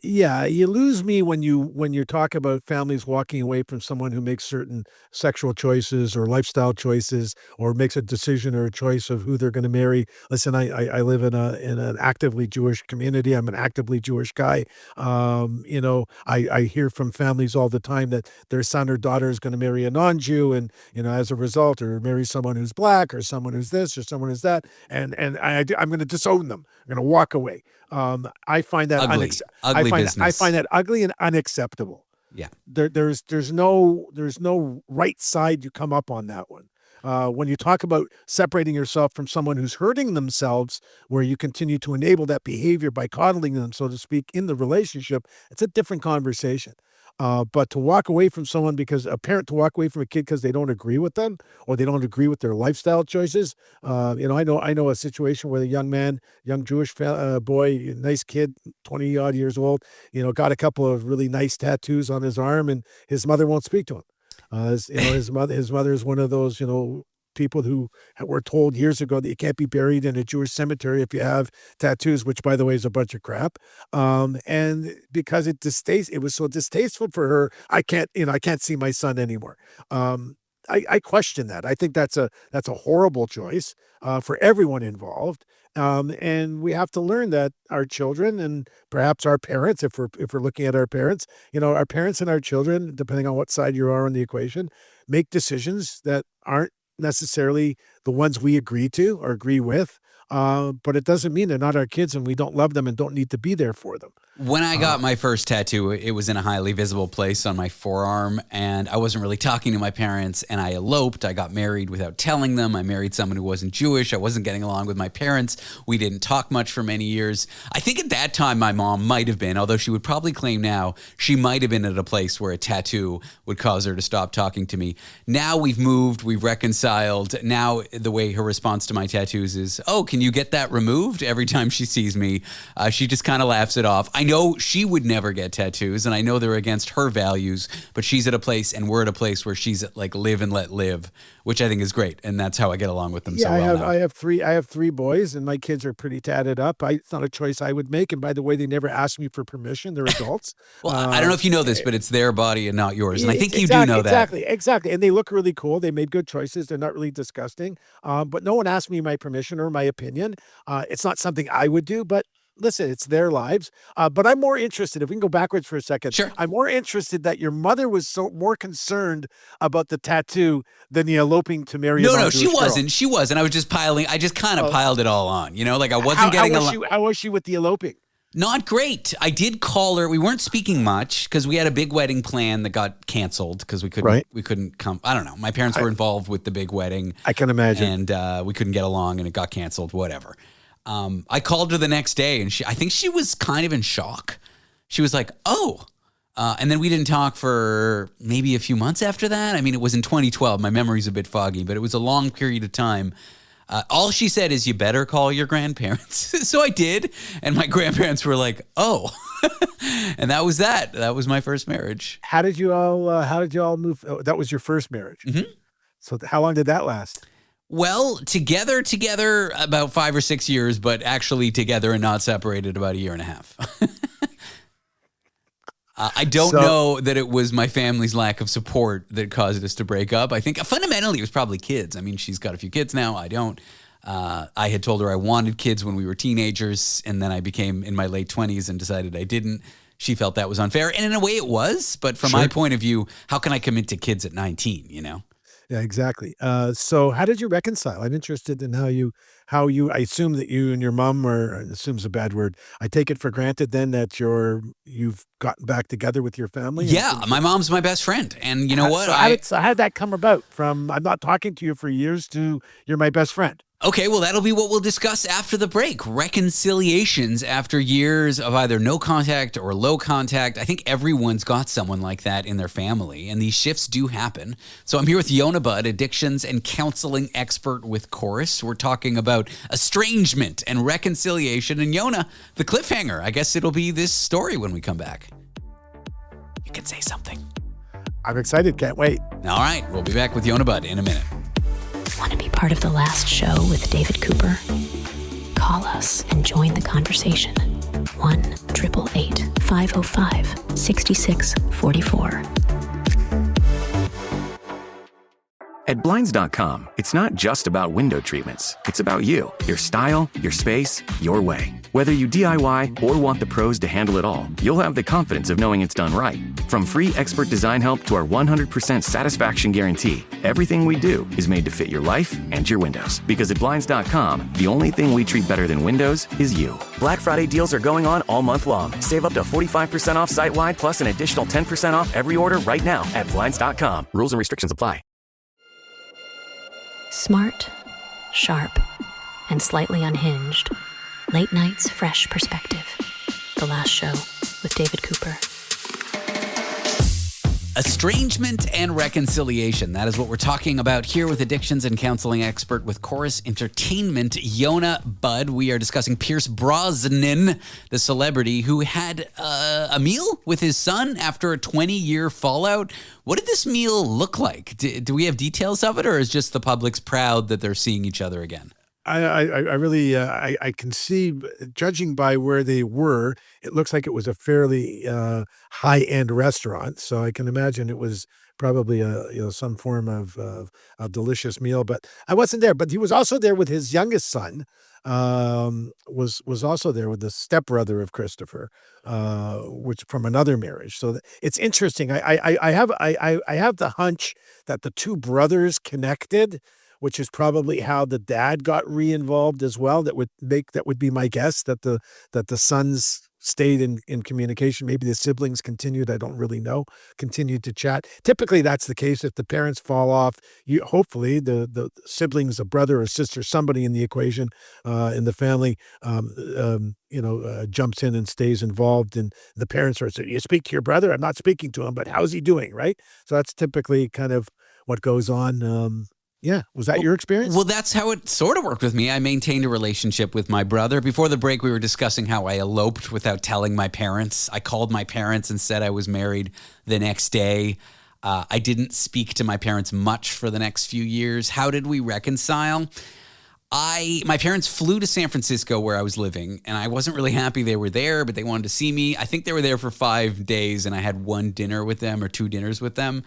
Yeah, you lose me when you talk about families walking away from someone who makes certain sexual choices or lifestyle choices or makes a decision or a choice of who they're going to marry. Listen, I live in an actively Jewish community. I'm an actively Jewish guy. I hear from families all the time that their son or daughter is going to marry a non-Jew and, as a result, or marry someone who's black or someone who's this or someone who's that. And I'm going to disown them. I'm going to walk away. I find that I find that ugly and unacceptable. Yeah. There's no right side you come up on that one. When you talk about separating yourself from someone who's hurting themselves, where you continue to enable that behavior by coddling them, so to speak, in the relationship, it's a different conversation. But to walk away from someone a parent to walk away from a kid because they don't agree with them or they don't agree with their lifestyle choices. I know a situation where the young Jewish boy, nice kid, 20 odd years old, got a couple of really nice tattoos on his arm and his mother won't speak to him. His mother is one of those, people who were told years ago that you can't be buried in a Jewish cemetery if you have tattoos, which, by the way, is a bunch of crap. And because it was so distasteful for her, I can't see my son anymore. I question that. I think that's a horrible choice for everyone involved. And we have to learn that our children and perhaps our parents, if we're looking at our parents, our parents and our children, depending on what side you are on the equation, make decisions that aren't necessarily the ones we agree to or agree with. But it doesn't mean they're not our kids and we don't love them and don't need to be there for them. When I got my first tattoo, it was in a highly visible place on my forearm, and I wasn't really talking to my parents, and I eloped. I got married without telling them. I married someone who wasn't Jewish. I wasn't getting along with my parents. We didn't talk much for many years. I think at that time my mom might have been, although she would probably claim now, she might have been at a place where a tattoo would cause her to stop talking to me. Now we've moved, we've reconciled. Now the way her response to my tattoos is, oh, can when you get that removed, every time she sees me, she just kind of laughs it off. I know she would never get tattoos, and I know they're against her values, but she's at a place and we're at a place where she's at like live and let live, which I think is great. And that's how I get along with them so well now. I have three boys, and my kids are pretty tatted up. It's not a choice I would make. And by the way, they never asked me for permission. They're adults. Well, I don't know if you know this, but it's their body and not yours. And I think you do know that. Exactly. And they look really cool. They made good choices. They're not really disgusting. But no one asked me my permission or my opinion. It's not something I would do, but listen, it's their lives. But I'm more interested, if we can go backwards for a second. Sure. I'm more interested that your mother was more concerned about the tattoo than the eloping to marry. No, she wasn't. She wasn't. I was just piling. I just kind of piled it all on. You know, like I wasn't getting along. How was she with the eloping? Not great. I did call her. We weren't speaking much because we had a big wedding plan that got canceled because we couldn't come. I don't know. My parents were involved with the big wedding. I can imagine. And we couldn't get along and it got canceled, whatever. I called her the next day and I think she was kind of in shock. She was like, oh. And then we didn't talk for maybe a few months after that. I mean, it was in 2012. My memory's a bit foggy, but it was a long period of time. All she said is, you better call your grandparents. So I did. And my grandparents were like, oh. And that was that. That was my first marriage. How did you all move? Oh, that was your first marriage. Mm-hmm. So how long did that last? Well, together about 5 or 6 years, but actually together and not separated about 1.5 years. I don't know that it was my family's lack of support that caused us to break up. I think fundamentally it was probably kids. I mean, she's got a few kids now. I don't. I had told her I wanted kids when we were teenagers, and then I became in my late 20s and decided I didn't. She felt that was unfair, and in a way it was. But from my point of view, how can I commit to kids at 19, you know? Yeah, exactly. So how did you reconcile? I'm interested in how you, I assume that you and your mom assume's a bad word. I take it for granted then that you've gotten back together with your family. Yeah. My mom's my best friend. And you know what? So how did that come about from, I'm not talking to you for years to you're my best friend? Okay, well, that'll be what we'll discuss after the break. Reconciliations after years of either no contact or low contact. I think everyone's got someone like that in their family, and these shifts do happen. So I'm here with Yonah Budd, addictions and counseling expert with Chorus. We're talking about estrangement and reconciliation. And Yonah, the cliffhanger, I guess it'll be this story when we come back. You can say something. I'm excited. Can't wait. All right, we'll be back with Yonah Budd in a minute. Want to be part of the last show with David Cooper? Call us and join the conversation. 1-888-505-6644. At Blinds.com, it's not just about window treatments. It's about you, your style, your space, your way. Whether you DIY or want the pros to handle it all, you'll have the confidence of knowing it's done right. From free expert design help to our 100% satisfaction guarantee, everything we do is made to fit your life and your windows. Because at Blinds.com, the only thing we treat better than windows is you. Black Friday deals are going on all month long. Save up to 45% off site-wide plus an additional 10% off every order right now at Blinds.com. Rules and restrictions apply. Smart, sharp, and slightly unhinged. Late Night's Fresh Perspective. The Last Show with David Cooper. Estrangement and reconciliation. That is what we're talking about here with addictions and counseling expert with Chorus Entertainment, Yonah Budd. We are discussing Pierce Brosnan, the celebrity who had a meal with his son after a 20-year fallout. What did this meal look like? Do we have details of it, or is just the public's proud that they're seeing each other again? I really can see, judging by where they were, it looks like it was a fairly high-end restaurant. So I can imagine it was probably some form of a delicious meal. But I wasn't there. But he was also there with his youngest son. Was also there with the stepbrother of Christopher, which from another marriage. So it's interesting. I have the hunch that the two brothers connected, which is probably how the dad got re-involved as well. That would be my guess, that the sons stayed in communication. Maybe the siblings continued. I don't really know. Continued to chat. Typically, that's the case. If the parents fall off, hopefully the siblings, a brother or sister, somebody in the equation in the family, jumps in and stays involved. And the parents are saying, "You speak to your brother? I'm not speaking to him, but how's he doing?" Right. So that's typically kind of what goes on. Yeah. Was that your experience? Well, that's how it sort of worked with me. I maintained a relationship with my brother. Before the break, we were discussing how I eloped without telling my parents. I called my parents and said I was married the next day. I didn't speak to my parents much for the next few years. How did we reconcile? My parents flew to San Francisco where I was living, and I wasn't really happy they were there, but they wanted to see me. I think they were there for 5 days, and I had one dinner with them or 2 dinners with them.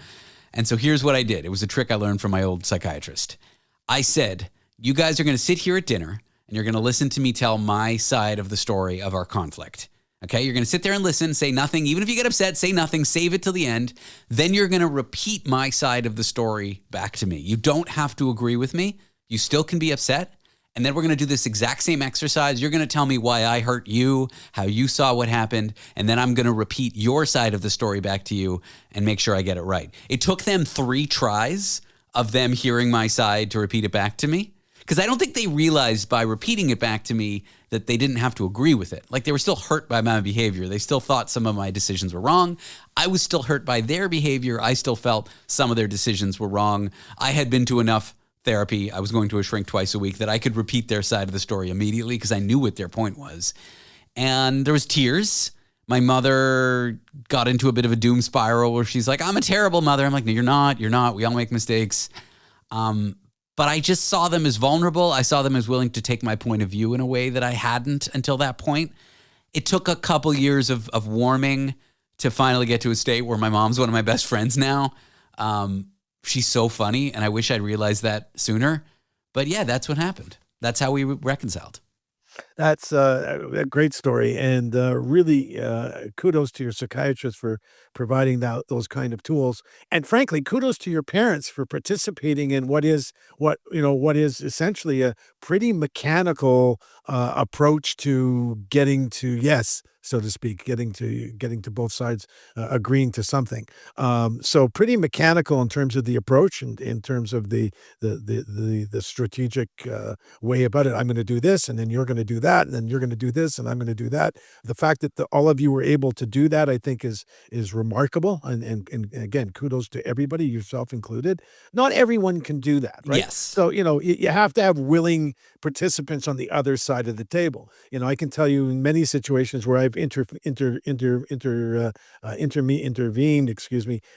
And so here's what I did. It was a trick I learned from my old psychiatrist. I said, you guys are going to sit here at dinner and you're going to listen to me tell my side of the story of our conflict. Okay? You're going to sit there and listen, say nothing. Even if you get upset, say nothing, save it till the end. Then you're going to repeat my side of the story back to me. You don't have to agree with me. You still can be upset. And then we're going to do this exact same exercise. You're going to tell me why I hurt you, how you saw what happened, and then I'm going to repeat your side of the story back to you and make sure I get it right. It took them 3 tries of them hearing my side to repeat it back to me, because I don't think they realized by repeating it back to me that they didn't have to agree with it. Like, they were still hurt by my behavior. They still thought some of my decisions were wrong. I was still hurt by their behavior. I still felt some of their decisions were wrong. I had been to enough therapy. I was going to a shrink twice a week that I could repeat their side of the story immediately because I knew what their point was. And there was tears. My mother got into a bit of a doom spiral where she's like, I'm a terrible mother. I'm like, no, you're not. You're not. We all make mistakes. But I just saw them as vulnerable. I saw them as willing to take my point of view in a way that I hadn't until that point. It took a couple years of warming to finally get to a state where my mom's one of my best friends now. She's so funny, and I wish I'd realized that sooner. But yeah, that's what happened. That's how we reconciled. That's a great story, and really kudos to your psychiatrist for providing those kind of tools. And frankly, kudos to your parents for participating in what is essentially a pretty mechanical approach to getting to yes, so to speak, getting to both sides agreeing to something. So pretty mechanical in terms of the approach and in terms of the strategic way about it. I'm going to do this, and then you're going to do that, and then you're going to do this, and I'm going to do that. The fact that all of you were able to do that, I think, is remarkable. And again, kudos to everybody, yourself included. Not everyone can do that, right? Yes. So you have to have willing participants on the other side of the table. I can tell you in many situations where I've intervened,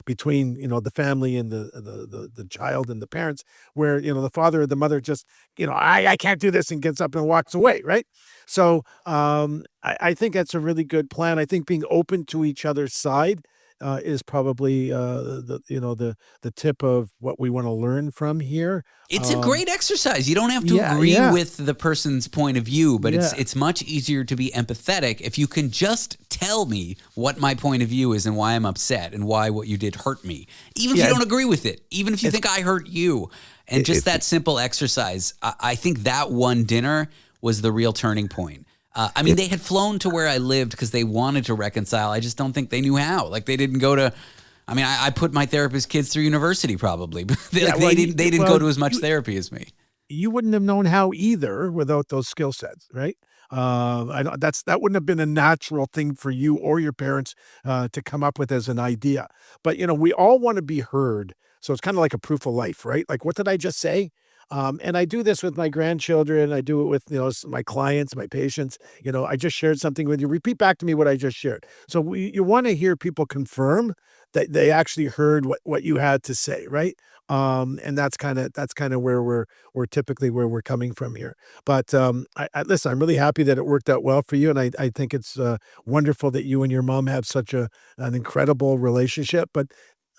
between the family and the child and the parents, where the father or the mother just I can't do this and gets up and walks away, right? So I think that's a really good plan. I think being open to each other's side is probably the tip of what we want to learn from here. It's a great exercise. You don't have to agree with the person's point of view, but it's much easier to be empathetic if you can just tell me what my point of view is and why I'm upset and why what you did hurt me. Even if you don't agree with it, even if you think I hurt you. And just that simple exercise, I think that one dinner was the real turning point. I mean, they had flown to where I lived because they wanted to reconcile. I just don't think they knew how. Like, they didn't go to. I mean, I put my therapist kids through university probably, but they didn't go to as much therapy as me. You wouldn't have known how either without those skill sets, right? That wouldn't have been a natural thing for you or your parents to come up with as an idea. But we all want to be heard, so it's kind of like a proof of life, right? Like, what did I just say? And I do this with my grandchildren. I do it with, my clients, my patients. I just shared something with you. Repeat back to me what I just shared. So you want to hear people confirm that they actually heard what you had to say, right? And that's kind of where we're typically where we're coming from here. But listen, I'm really happy that it worked out well for you, and I think it's wonderful that you and your mom have such an incredible relationship. But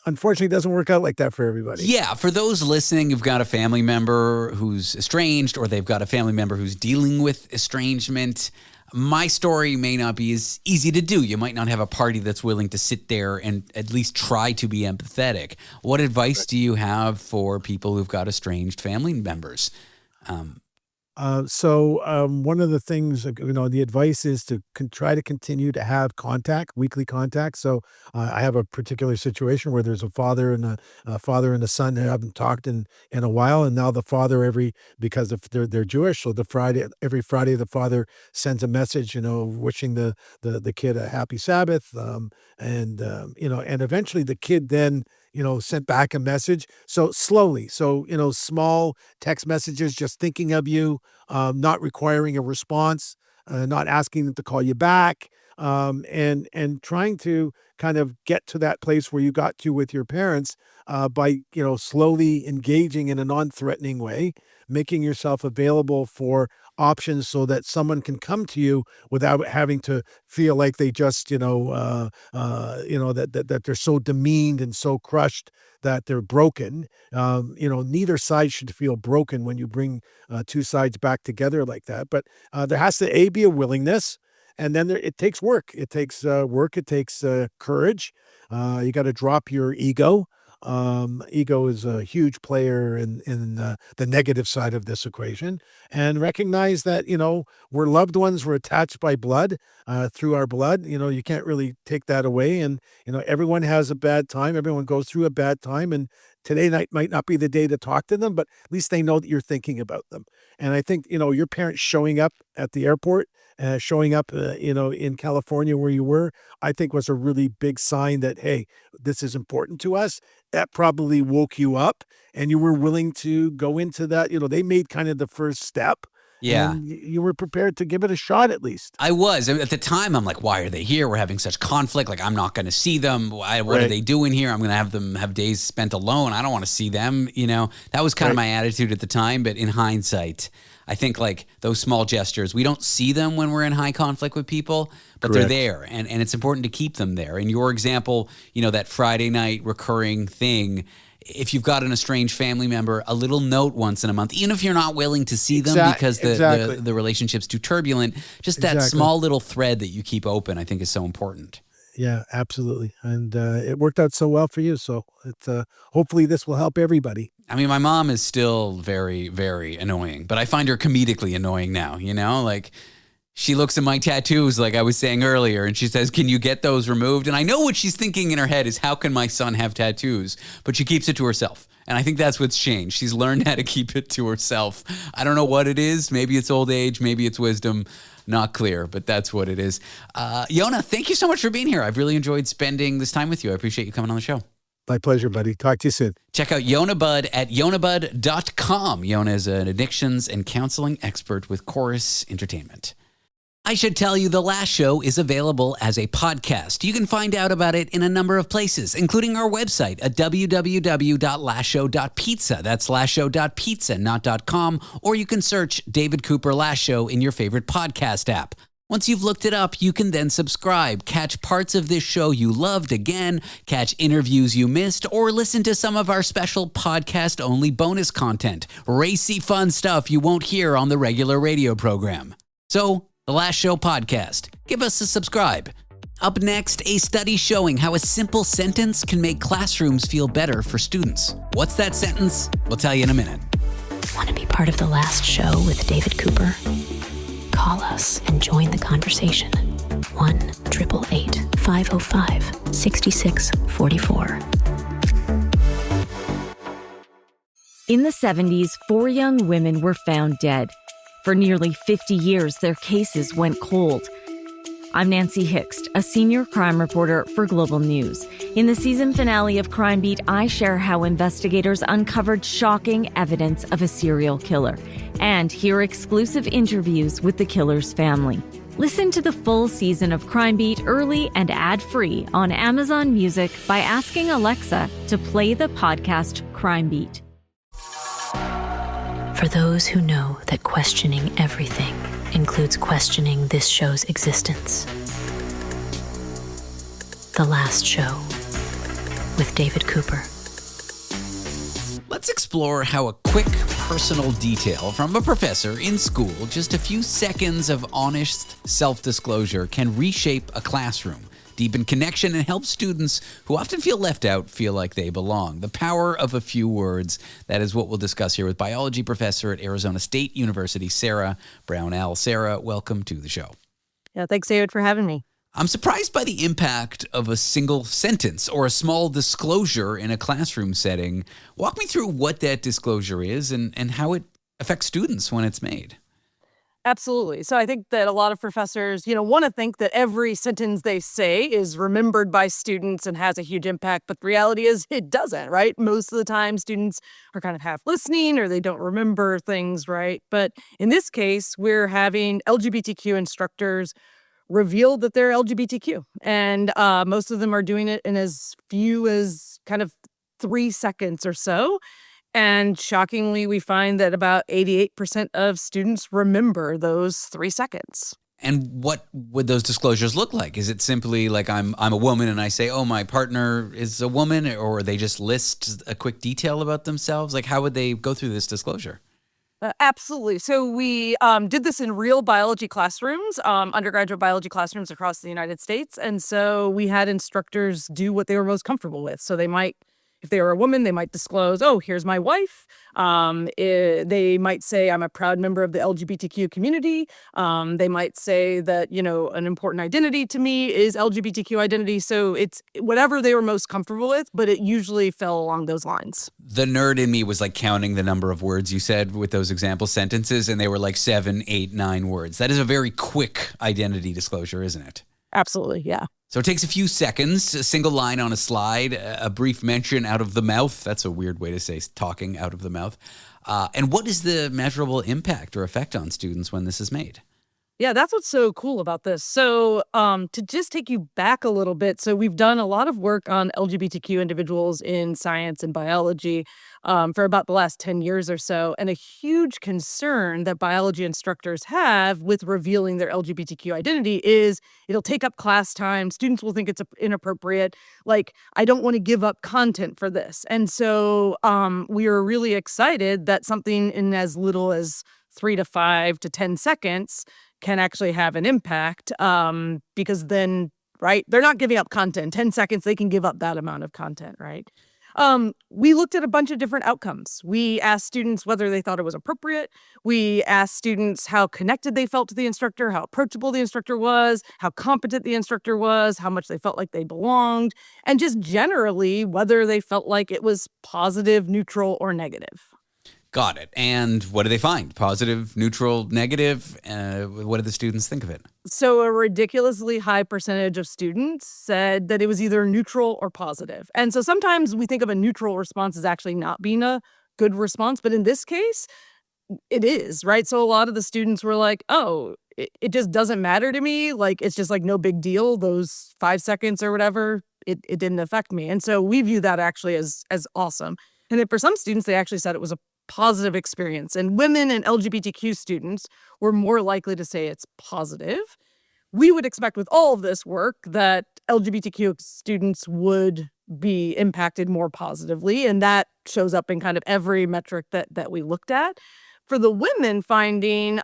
unfortunately, it doesn't work out like that for everybody. Yeah, for those listening who've got a family member who's estranged, or they've got a family member who's dealing with estrangement, my story may not be as easy to do. You might not have a party that's willing to sit there and at least try to be empathetic. What advice do you have for people who've got estranged family members? One of the things, the advice is to try to continue to have weekly contact. So I have a particular situation where there's a father and a son who haven't talked in a while, and now the father because if they're Jewish, so every Friday the father sends a message, wishing the kid a happy Sabbath, and eventually the kid then sent back a message. So slowly. So, small text messages, just thinking of you, not requiring a response, not asking them to call you back, and trying to kind of get to that place where you got to with your parents by, slowly engaging in a non-threatening way, making yourself available for options so that someone can come to you without having to feel like they just, that they're so demeaned and so crushed that they're broken. Neither side should feel broken when you bring two sides back together like that. But there has to be a willingness. And then it takes work. It takes work. It takes courage. You got to drop your ego. Ego is a huge player in the negative side of this equation, and recognize that, we're loved ones, we're attached by blood, through our blood. You can't really take that away. And, everyone has a bad time. Everyone goes through a bad time. And today night might not be the day to talk to them, but at least they know that you're thinking about them. And I think, your parents showing up at the airport, showing up, in California where you were, I think was a really big sign that, hey, this is important to us. That probably woke you up and you were willing to go into that. They made kind of the first step. Yeah. And you were prepared to give it a shot at least. I was. At the time, I'm like, why are they here? We're having such conflict. Like, I'm not going to see them. What are they doing here? I'm going to have them have days spent alone. I don't want to see them. That was kind of my attitude at the time. But in hindsight, I think like those small gestures, we don't see them when we're in high conflict with people, but they're there. And it's important to keep them there. In your example, that Friday night recurring thing, if you've got an estranged family member, a little note once in a month, even if you're not willing to see them because the relationship's too turbulent, just that small little thread that you keep open, I think is so important. Yeah, absolutely. And it worked out so well for you. So hopefully this will help everybody. I mean, my mom is still very, very annoying, but I find her comedically annoying now, like she looks at my tattoos, like I was saying earlier, and she says, can you get those removed? And I know what she's thinking in her head is, how can my son have tattoos? But she keeps it to herself. And I think that's what's changed. She's learned how to keep it to herself. I don't know what it is. Maybe it's old age. Maybe it's wisdom. Not clear, but that's what it is. Yonah, thank you so much for being here. I've really enjoyed spending this time with you. I appreciate you coming on the show. My pleasure, buddy. Talk to you soon. Check out Yonah Budd at yonabudd.com. Yonah is an addictions and counseling expert with Chorus Entertainment. I should tell you the last show is available as a podcast. You can find out about it in a number of places, including our website at www.lastshow.pizza. That's lastshow.pizza, not .com. Or you can search David Cooper Last Show in your favorite podcast app. Once you've looked it up, you can then subscribe, catch parts of this show you loved again, catch interviews you missed, or listen to some of our special podcast-only bonus content. Racy fun stuff you won't hear on the regular radio program. So, The Last Show podcast. Give us a subscribe. Up next, a study showing how a simple sentence can make classrooms feel better for students. What's that sentence? We'll tell you in a minute. Want to be part of The Last Show with David Cooper? Call us and join the conversation. 1-888-505-6644. In the 70s, 4 young women were found dead. For nearly 50 years, their cases went cold. I'm Nancy Hixt, a senior crime reporter for Global News. In the season finale of Crime Beat, I share how investigators uncovered shocking evidence of a serial killer and hear exclusive interviews with the killer's family. Listen to the full season of Crime Beat early and ad-free on Amazon Music by asking Alexa to play the podcast Crime Beat. For those who know that questioning everything includes questioning this show's existence. The Last Show with David Cooper. Let's explore how a quick personal detail from a professor in school, just a few seconds of honest self-disclosure, can reshape a classroom, deepen connection, and help students who often feel left out feel like they belong. The power of a few words. That is what we'll discuss here with biology professor at Arizona State University, Sara Brownell. Sara, welcome to the show. Yeah, thanks, David, for having me. I'm surprised by the impact of a single sentence or a small disclosure in a classroom setting. Walk me through what that disclosure is and how it affects students when it's made. Absolutely. So I think that a lot of professors, want to think that every sentence they say is remembered by students and has a huge impact. But the reality is it doesn't, right? Most of the time, students are kind of half listening or they don't remember things, right? But in this case, we're having LGBTQ instructors reveal that they're LGBTQ. And most of them are doing it in as few as kind of 3 seconds or so. And shockingly, we find that about 88% of students remember those 3 seconds. And what would those disclosures look like? Is it simply like I'm a woman and I say, oh, my partner is a woman, or they just list a quick detail about themselves? Like, how would they go through this disclosure? Absolutely. So we did this in real biology classrooms, undergraduate biology classrooms across the United States. And so we had instructors do what they were most comfortable with. So they might, if they were a woman, they might disclose, oh, here's my wife. They might say, I'm a proud member of the LGBTQ community. They might say that, an important identity to me is LGBTQ identity. So it's whatever they were most comfortable with, but it usually fell along those lines. The nerd in me was like counting the number of words you said with those example sentences, and they were like 7, 8, 9 words. That is a very quick identity disclosure, isn't it? Absolutely, yeah. So it takes a few seconds, a single line on a slide, a brief mention out of the mouth. That's a weird way to say talking out of the mouth. And what is the measurable impact or effect on students when this is made? Yeah, that's what's so cool about this. So to just take you back a little bit, so we've done a lot of work on LGBTQ individuals in science and biology for about the last 10 years or so. And a huge concern that biology instructors have with revealing their LGBTQ identity is it'll take up class time. Students will think it's inappropriate. Like, I don't want to give up content for this. And so we are really excited that something in as little as 3 to 5 to 10 seconds can actually have an impact because then, right, they're not giving up content. 10 seconds, they can give up that amount of content, right? We looked at a bunch of different outcomes. We asked students whether they thought it was appropriate. We asked students how connected they felt to the instructor, how approachable the instructor was, how competent the instructor was, how much they felt like they belonged, and just generally whether they felt like it was positive, neutral, or negative. Got it. And what do they find? Positive, neutral, negative? What do the students think of it? So a ridiculously high percentage of students said that it was either neutral or positive. And so sometimes we think of a neutral response as actually not being a good response. But in this case, it is, right? So a lot of the students were like, oh, it just doesn't matter to me. Like, it's just like no big deal. Those 5 seconds or whatever, it didn't affect me. And so we view that actually as awesome. And then for some students, they actually said it was a positive experience. And women and LGBTQ students were more likely to say it's positive. We would expect with all of this work that LGBTQ students would be impacted more positively. And that shows up in kind of every metric that we looked at. For the women finding,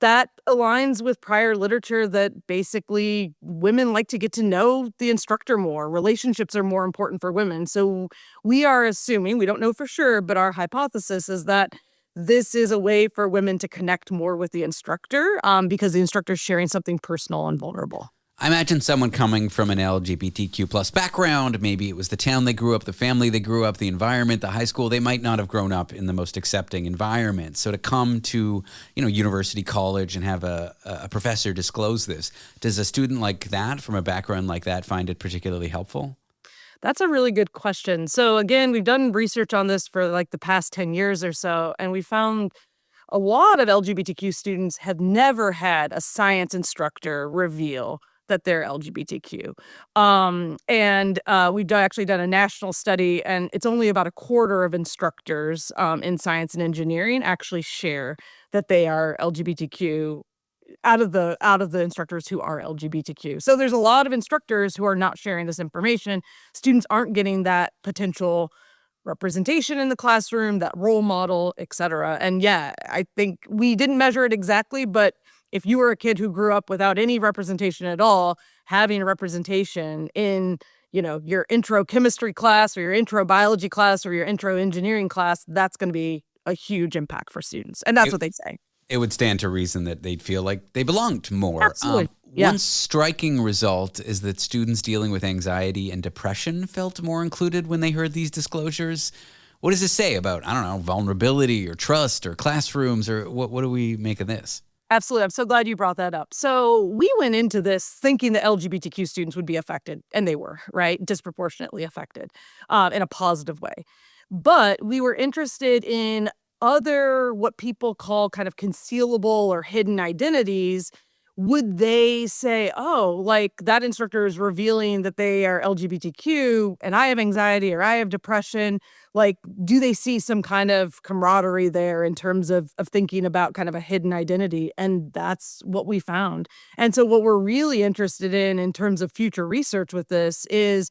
that aligns with prior literature that basically women like to get to know the instructor more. Relationships are more important for women. So we are assuming, we don't know for sure, but our hypothesis is that this is a way for women to connect more with the instructor because the instructor is sharing something personal and vulnerable. I imagine someone coming from an LGBTQ plus background, maybe it was the town they grew up, the family they grew up, the environment, the high school, they might not have grown up in the most accepting environment. So to come to, university, college and have a professor disclose this, does a student like that from a background like that find it particularly helpful? That's a really good question. So again, we've done research on this for like the past 10 years or so, and we found a lot of LGBTQ students have never had a science instructor reveal that they're LGBTQ. And we've actually done a national study, and it's only about a quarter of instructors in science and engineering actually share that they are LGBTQ out of the instructors who are LGBTQ. So there's a lot of instructors who are not sharing this information. Students aren't getting that potential representation in the classroom, that role model, et cetera. And yeah, I think we didn't measure it exactly, but if you were a kid who grew up without any representation at all, having a representation in, your intro chemistry class or your intro biology class or your intro engineering class, that's going to be a huge impact for students. And that's what they say. It would stand to reason that they'd feel like they belonged more. Absolutely. One striking result is that students dealing with anxiety and depression felt more included when they heard these disclosures. What does this say about, I don't know, vulnerability or trust or classrooms, or what do we make of this? Absolutely. I'm so glad you brought that up. So we went into this thinking that LGBTQ students would be affected, and they were, right? Disproportionately affected in a positive way. But we were interested in other, what people call kind of concealable or hidden identities. Would they say, oh, like that instructor is revealing that they are LGBTQ and I have anxiety or I have depression? Like, do they see some kind of camaraderie there in terms of thinking about kind of a hidden identity? And that's what we found. And so what we're really interested in terms of future research with this is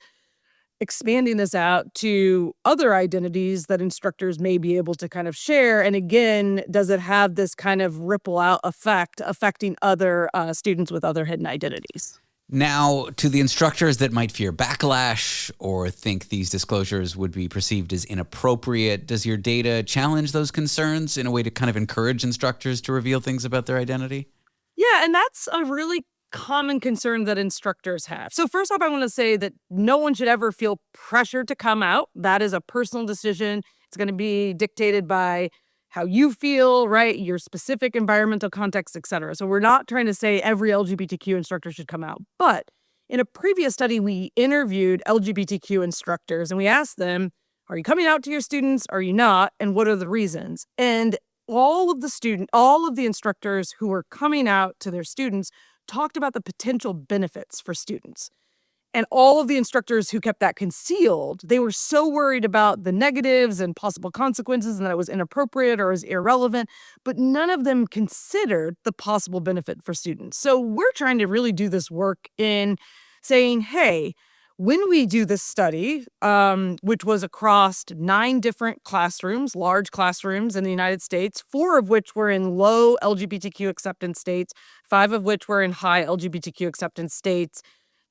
expanding this out to other identities that instructors may be able to kind of share. And again, does it have this kind of ripple out effect affecting other students with other hidden identities? Now, to the instructors that might fear backlash or think these disclosures would be perceived as inappropriate, does your data challenge those concerns in a way to kind of encourage instructors to reveal things about their identity? Yeah, and that's a really common concern that instructors have. So first off, I want to say that no one should ever feel pressured to come out. That is a personal decision. It's going to be dictated by how you feel, right? Your specific environmental context, et cetera. So we're not trying to say every LGBTQ instructor should come out. But in a previous study, we interviewed LGBTQ instructors and we asked them, are you coming out to your students? Are you not? And what are the reasons? And all of the instructors who were coming out to their students talked about the potential benefits for students. And all of the instructors who kept that concealed, they were so worried about the negatives and possible consequences and that it was inappropriate or was irrelevant, but none of them considered the possible benefit for students. So we're trying to really do this work in saying, hey, when we do this study, which was across 9 different classrooms, large classrooms in the United States, 4 of which were in low LGBTQ acceptance states, 5 of which were in high LGBTQ acceptance states,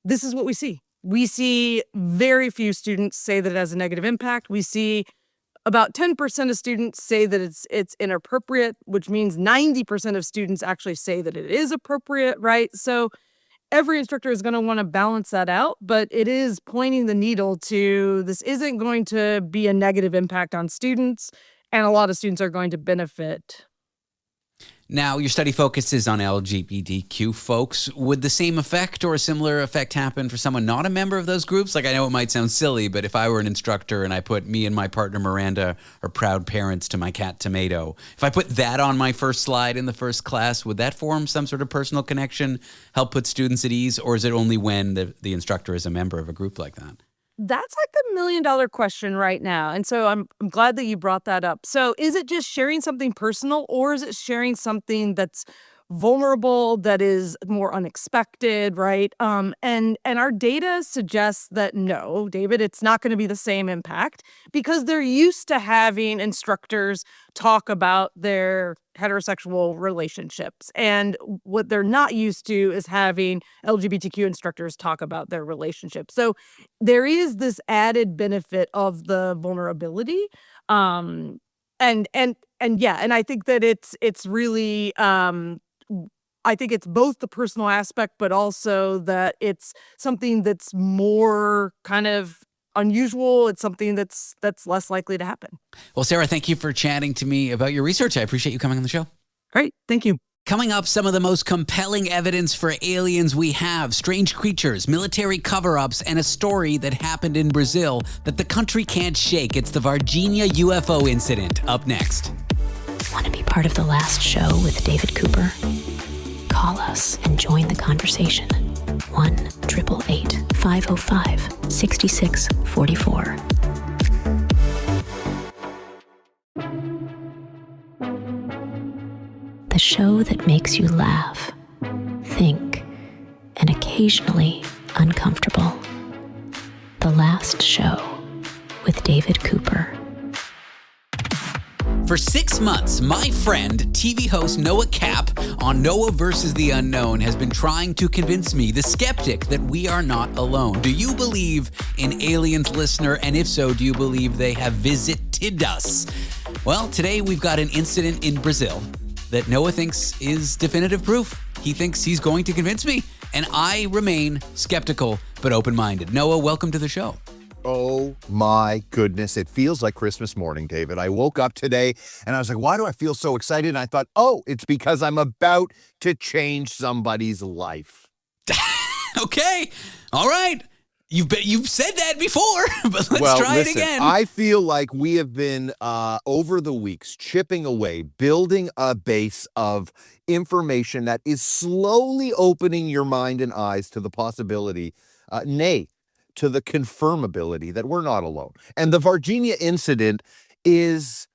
this is what we see. We see very few students say that it has a negative impact. We see about 10% of students say that it's inappropriate, which means 90% of students actually say that it is appropriate, right? So every instructor is going to want to balance that out, but it is pointing the needle to this isn't going to be a negative impact on students, and a lot of students are going to benefit. Now, your study focuses on LGBTQ folks. Would the same effect or a similar effect happen for someone not a member of those groups? Like, I know it might sound silly, but if I were an instructor and I put me and my partner Miranda are proud parents to my cat Tomato, if I put that on my first slide in the first class, would that form some sort of personal connection, help put students at ease, or is it only when the instructor is a member of a group like that? That's like the $1 million question right now. And so I'm glad that you brought that up. So is it just sharing something personal, or is it sharing something that's vulnerable, that is more unexpected, right? And our data suggests that no, David, it's not going to be the same impact because they're used to having instructors talk about their heterosexual relationships. And what they're not used to is having LGBTQ instructors talk about their relationships. So there is this added benefit of the vulnerability. And I think that it's really I think it's both the personal aspect, but also that it's something that's more kind of unusual. It's something that's less likely to happen. Well, Sara, thank you for chatting to me about your research. I appreciate you coming on the show. Great. Thank you. Coming up, some of the most compelling evidence for aliens we have, strange creatures, military cover-ups, and a story that happened in Brazil that the country can't shake. It's the Varginha UFO incident. Up next. Want to be part of the last show with David Cooper? Call us and join the conversation. 1-888-505-6644. The show that makes you laugh, think, and occasionally uncomfortable. The Last Show with David Cooper. For 6 months, my friend, TV host Noah Cappe on Noah vs. the Unknown has been trying to convince me, the skeptic, that we are not alone. Do you believe in aliens, listener? And if so, do you believe they have visited us? Well, today we've got an incident in Brazil that Noah thinks is definitive proof. He thinks he's going to convince me, and I remain skeptical but open-minded. Noah, welcome to the show. Oh my goodness. It feels like Christmas morning, David. I woke up today and I was like, why do I feel so excited? And I thought, oh, it's because I'm about to change somebody's life. Okay. All right. You've said that before, but let's try it again. I feel like we have been, over the weeks, chipping away, building a base of information that is slowly opening your mind and eyes to the possibility, nay, to the confirmability that we're not alone. And the Virginia incident is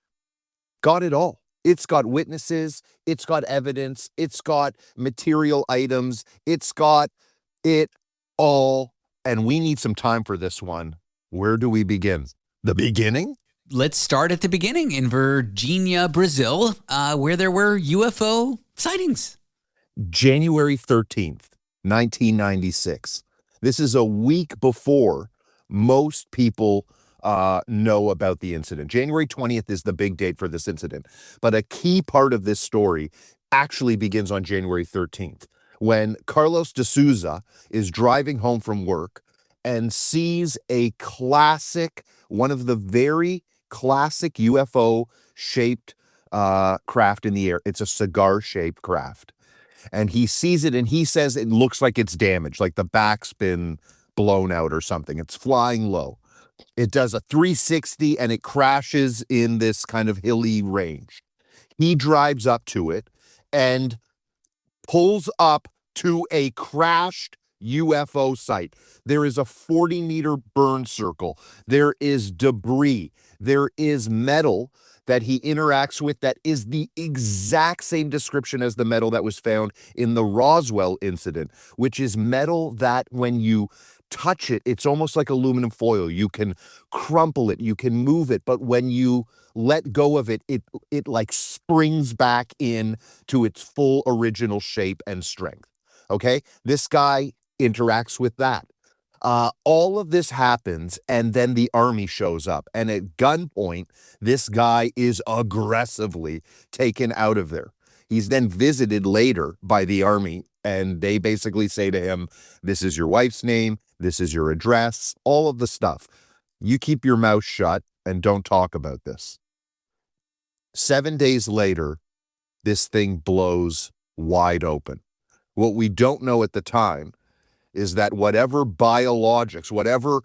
got it all. It's got witnesses, it's got evidence, it's got material items, it's got it all. And we need some time for this one. Where do we begin? The beginning? Let's start at the beginning in Virginia, Brazil, where there were UFO sightings. January 13th, 1996. This is a week before most people know about the incident. January 20th is the big date for this incident. But a key part of this story actually begins on January 13th. When Carlos de Souza is driving home from work and sees a classic, one of the very classic UFO-shaped craft in the air. It's a cigar-shaped craft. And he sees it and he says it looks like it's damaged, like the back's been blown out or something. It's flying low. It does a 360 and it crashes in this kind of hilly range. He drives up to it and pulls up to a crashed UFO site. There is a 40-meter burn circle. There is debris. There is metal that he interacts with that is the exact same description as the metal that was found in the Roswell incident, which is metal that when you touch it, it's almost like aluminum foil. You can crumple it, you can move it, but when you let go of it, it like springs back in to its full original shape and strength. Okay? This guy interacts with that. All of this happens, and then the army shows up. And at gunpoint, this guy is aggressively taken out of there. He's then visited later by the army, and they basically say to him, this is your wife's name, this is your address, all of the stuff. You keep your mouth shut and don't talk about this. 7 days later, this thing blows wide open. What we don't know at the time is that whatever biologics, whatever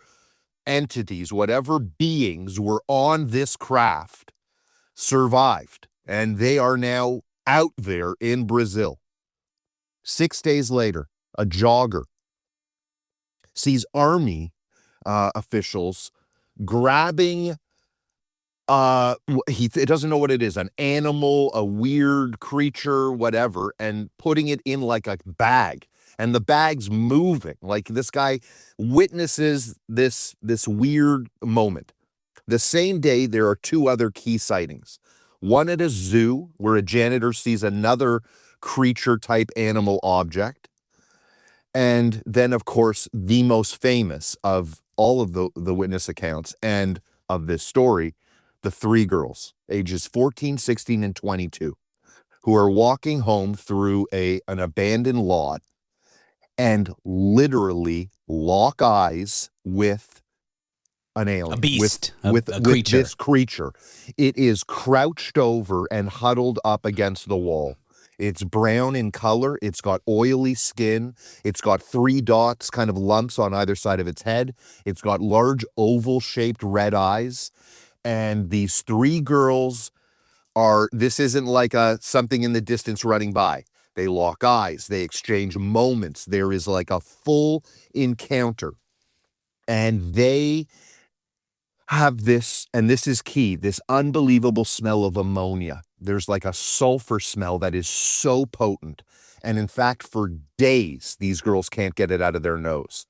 entities, whatever beings were on this craft survived, and they are now out there in Brazil. 6 days later, a jogger sees army officials grabbing he doesn't know what it is, an animal, a weird creature, whatever, and putting it in like a bag. And the bag's moving. Like this guy witnesses this weird moment. The same day, there are two other key sightings. One at a zoo where a janitor sees another creature-type animal object. And then, of course, the most famous of all of the witness accounts and of this story, the three girls, ages 14, 16, and 22, who are walking home through an abandoned lot and literally lock eyes with an alien. A beast, with a creature. With this creature. It is crouched over and huddled up against the wall. It's brown in color. It's got oily skin. It's got 3 dots, kind of lumps on either side of its head. It's got large oval-shaped red eyes. And these three girls this isn't like something in the distance running by. They lock eyes. They exchange moments. There is like a full encounter. And they have this, and this is key, this unbelievable smell of ammonia. There's like a sulfur smell that is so potent. And in fact, for days, these girls can't get it out of their nose.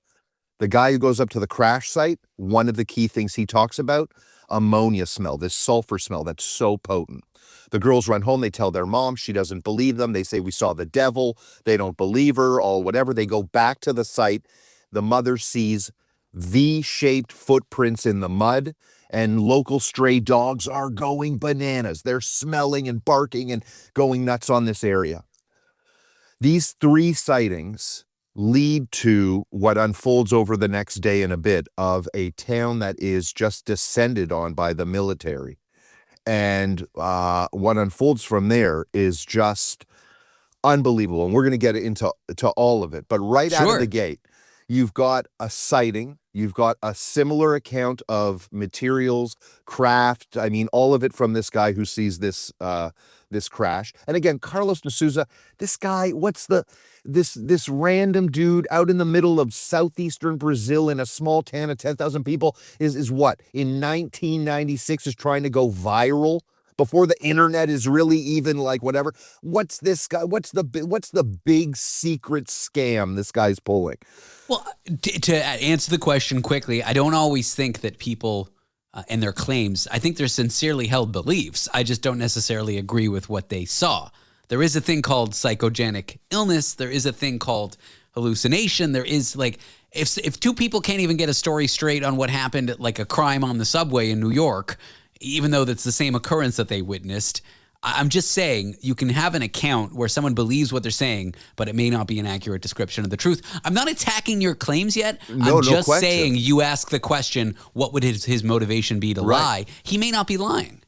The guy who goes up to the crash site, one of the key things he talks about, ammonia smell, this sulfur smell that's so potent. The girls run home. They tell their mom. She doesn't believe them. They say, we saw the devil. They don't believe her, all whatever. They go back to the site. The mother sees V-shaped footprints in the mud, and local stray dogs are going bananas. They're smelling and barking and going nuts on this area. These three sightings lead to what unfolds over the next day and a bit of a town that is just descended on by the military. And what unfolds from there is just unbelievable. And we're going to get into all of it. But right out of the gate, you've got a sighting. You've got a similar account of materials, craft. I mean, all of it from this guy who sees this this crash. And again, Carlos de Souza, this guy, this random dude out in the middle of southeastern Brazil in a small town of 10,000 people is what, in 1996 is trying to go viral before the internet is really even like whatever. What's this guy? What's the big secret scam this guy's pulling? Well, to answer the question quickly, I don't always think that people and their claims, I think they're sincerely held beliefs. I just don't necessarily agree with what they saw. There is a thing called psychogenic illness. There is a thing called hallucination. There is like, if two people can't even get a story straight on what happened, like a crime on the subway in New York, even though that's the same occurrence that they witnessed, I'm just saying you can have an account where someone believes what they're saying, but it may not be an accurate description of the truth. I'm not attacking your claims yet. I'm just saying you ask the question, what would his motivation be to lie? He may not be lying.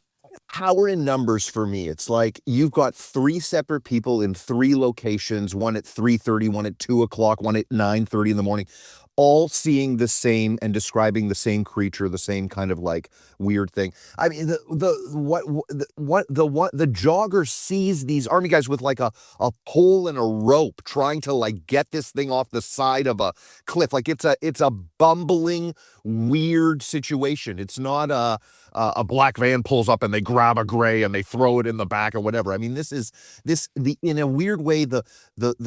Power in numbers for me. It's like you've got 3 separate people in 3 locations, one at 3:30, one at 2 o'clock, one at 9:30 in the morning, all seeing the same and describing the same creature, the same kind of like weird thing. I mean, the jogger sees these army guys with like a pole and a rope trying to like get this thing off the side of a cliff. Like it's a bumbling, weird situation. It's not a black van pulls up and they grab a gray and they throw it in the back or whatever. I mean, in a weird way, the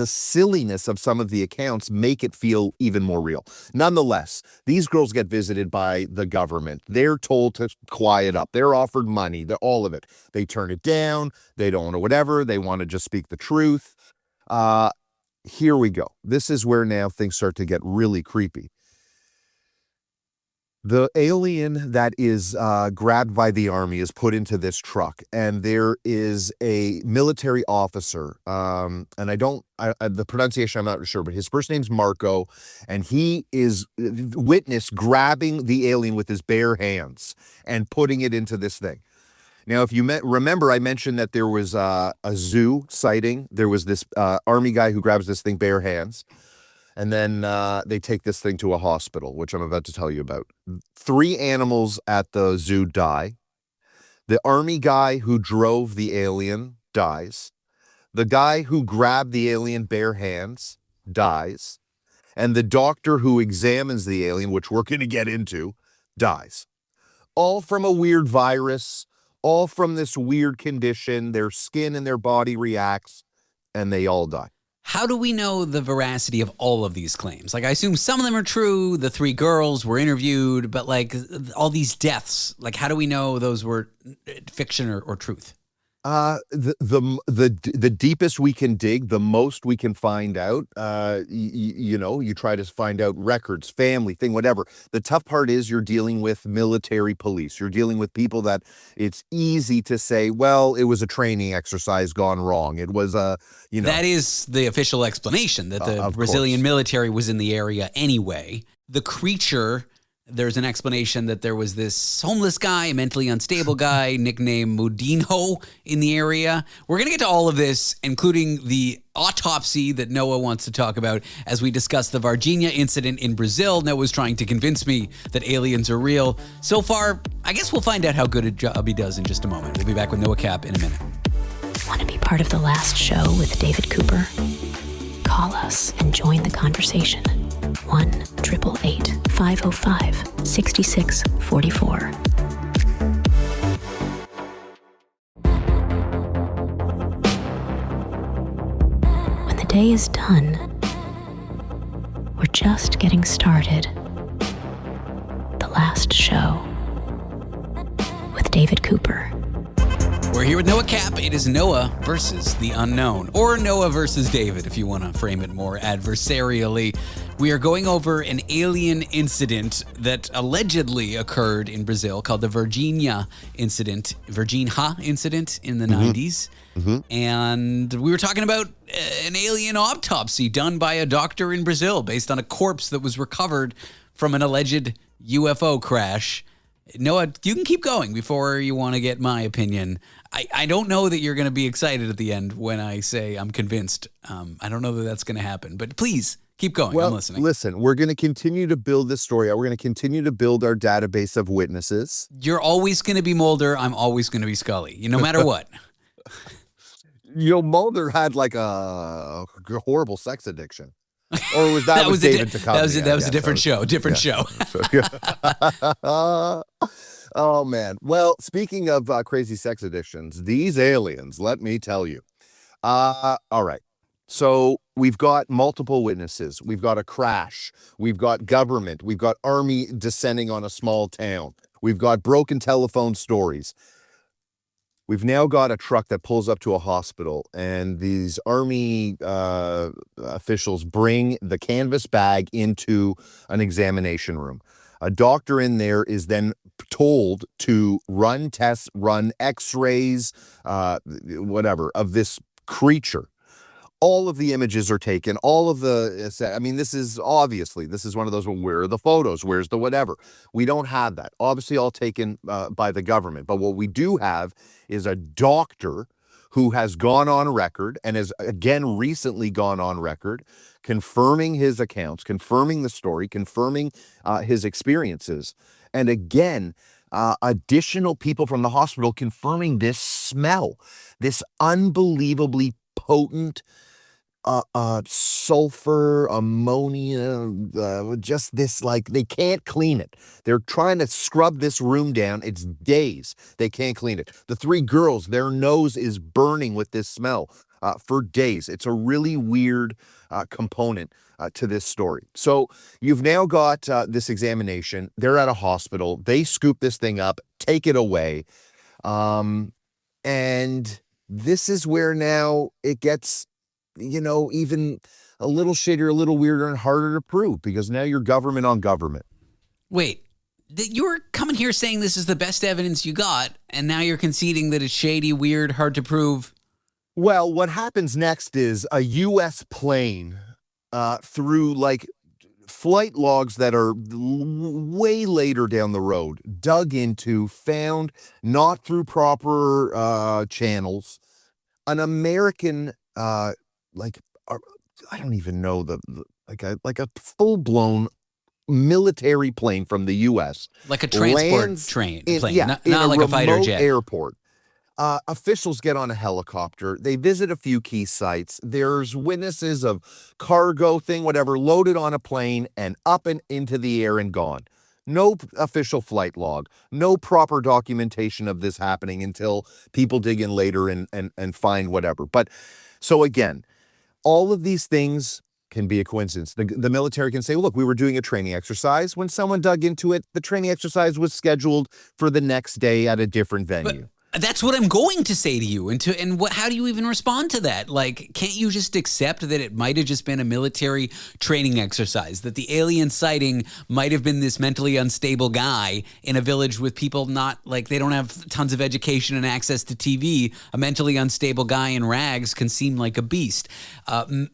silliness of some of the accounts make it feel even more real. Nonetheless, these girls get visited by the government. They're told to quiet up. They're offered money, all of it. They turn it down. They don't know whatever. They want to just speak the truth. Here we go. This is where now things start to get really creepy. The alien that is grabbed by the army is put into this truck, and there is a military officer, and the pronunciation I'm not sure, but his first name's Marco, and he is witnessed grabbing the alien with his bare hands and putting it into this thing. Now, if you remember, I mentioned that there was a zoo sighting. There was this army guy who grabs this thing bare hands. And then they take this thing to a hospital, which I'm about to tell you about. 3 animals at the zoo die. The army guy who drove the alien dies. The guy who grabbed the alien bare hands dies. And the doctor who examines the alien, which we're going to get into, dies. All from a weird virus, all from this weird condition. Their skin and their body reacts, and they all die. How do we know the veracity of all of these claims? Like, I assume some of them are true. The 3 girls were interviewed, but like all these deaths, like how do we know those were fiction or truth? The deepest we can dig, the most we can find out. You try to find out records, family thing, whatever. The tough part is you're dealing with military police. You're dealing with people that it's easy to say, well, it was a training exercise gone wrong. It was That is the official explanation, that the Brazilian military was in the area anyway. The creature, there's an explanation that there was this homeless guy, a mentally unstable guy, nicknamed Mudinho, in the area. We're going to get to all of this, including the autopsy that Noah wants to talk about as we discuss the Varginha incident in Brazil. Noah's trying to convince me that aliens are real. So far, I guess we'll find out how good a job he does in just a moment. We'll be back with Noah Cappe in a minute. Want to be part of the last show with David Cooper? Call us and join the conversation. 1-888-505-6644. When the day is done, we're just getting started. The last show with David Cooper. We're here with Noah Cappe. It is Noah versus the unknown, or Noah versus David, if you want to frame it more adversarially. We are going over an alien incident that allegedly occurred in Brazil called the Varginha incident in the 90s. And we were talking about an alien autopsy done by a doctor in Brazil based on a corpse that was recovered from an alleged UFO crash. Noah, you can keep going before you want to get my opinion. I don't know that you're going to be excited at the end when I say I'm convinced. I don't know that that's going to happen, but please keep going. Well, I'm listening. Listen, we're going to continue to build this story. We're going to continue to build our database of witnesses. You're always going to be Mulder. I'm always going to be Scully, no matter what. Mulder had like a horrible sex addiction. Or was that was David Duchovny? That was a different show. Oh, man. Well, speaking of crazy sex addictions, these aliens, let me tell you. All right. So we've got multiple witnesses. We've got a crash. We've got government. We've got army descending on a small town. We've got broken telephone stories. We've now got a truck that pulls up to a hospital, and these army officials bring the canvas bag into an examination room. A doctor in there is then told to run tests, run x-rays, whatever, of this creature. All of the images are taken, this is one of those, where are the photos? Where's the whatever? We don't have that. Obviously all taken by the government. But what we do have is a doctor who has gone on record and has again recently gone on record, confirming his accounts, confirming the story, confirming his experiences. And again, additional people from the hospital confirming this smell, this unbelievably potent sulfur, ammonia, just this, like, they can't clean it. They're trying to scrub this room down. It's days. They can't clean it. The three girls, their nose is burning with this smell for days. It's a really weird component to this story. So you've now got this examination. They're at a hospital. They scoop this thing up, take it away. And this is where now it gets, even a little shadier, a little weirder and harder to prove, because now you're government on government. Wait, you're coming here saying this is the best evidence you got, and now you're conceding that it's shady, weird, hard to prove? Well, what happens next is a U.S. plane through like flight logs that are way later down the road, dug into, found, not through proper channels, an American I don't even know like a full-blown military plane from the U.S. Like a transport plane, not like a fighter jet. Airport. Officials get on a helicopter. They visit a few key sites. There's witnesses of cargo thing, whatever, loaded on a plane and up and into the air and gone. No official flight log, no proper documentation of this happening until people dig in later and find whatever. But so again, all of these things can be a coincidence. The military can say, well, look, we were doing a training exercise. When someone dug into it, the training exercise was scheduled for the next day at a different venue. But that's what I'm going to say to you. How do you even respond to that? Like, can't you just accept that it might have just been a military training exercise, that the alien sighting might have been this mentally unstable guy in a village with people they don't have tons of education and access to TV. A mentally unstable guy in rags can seem like a beast.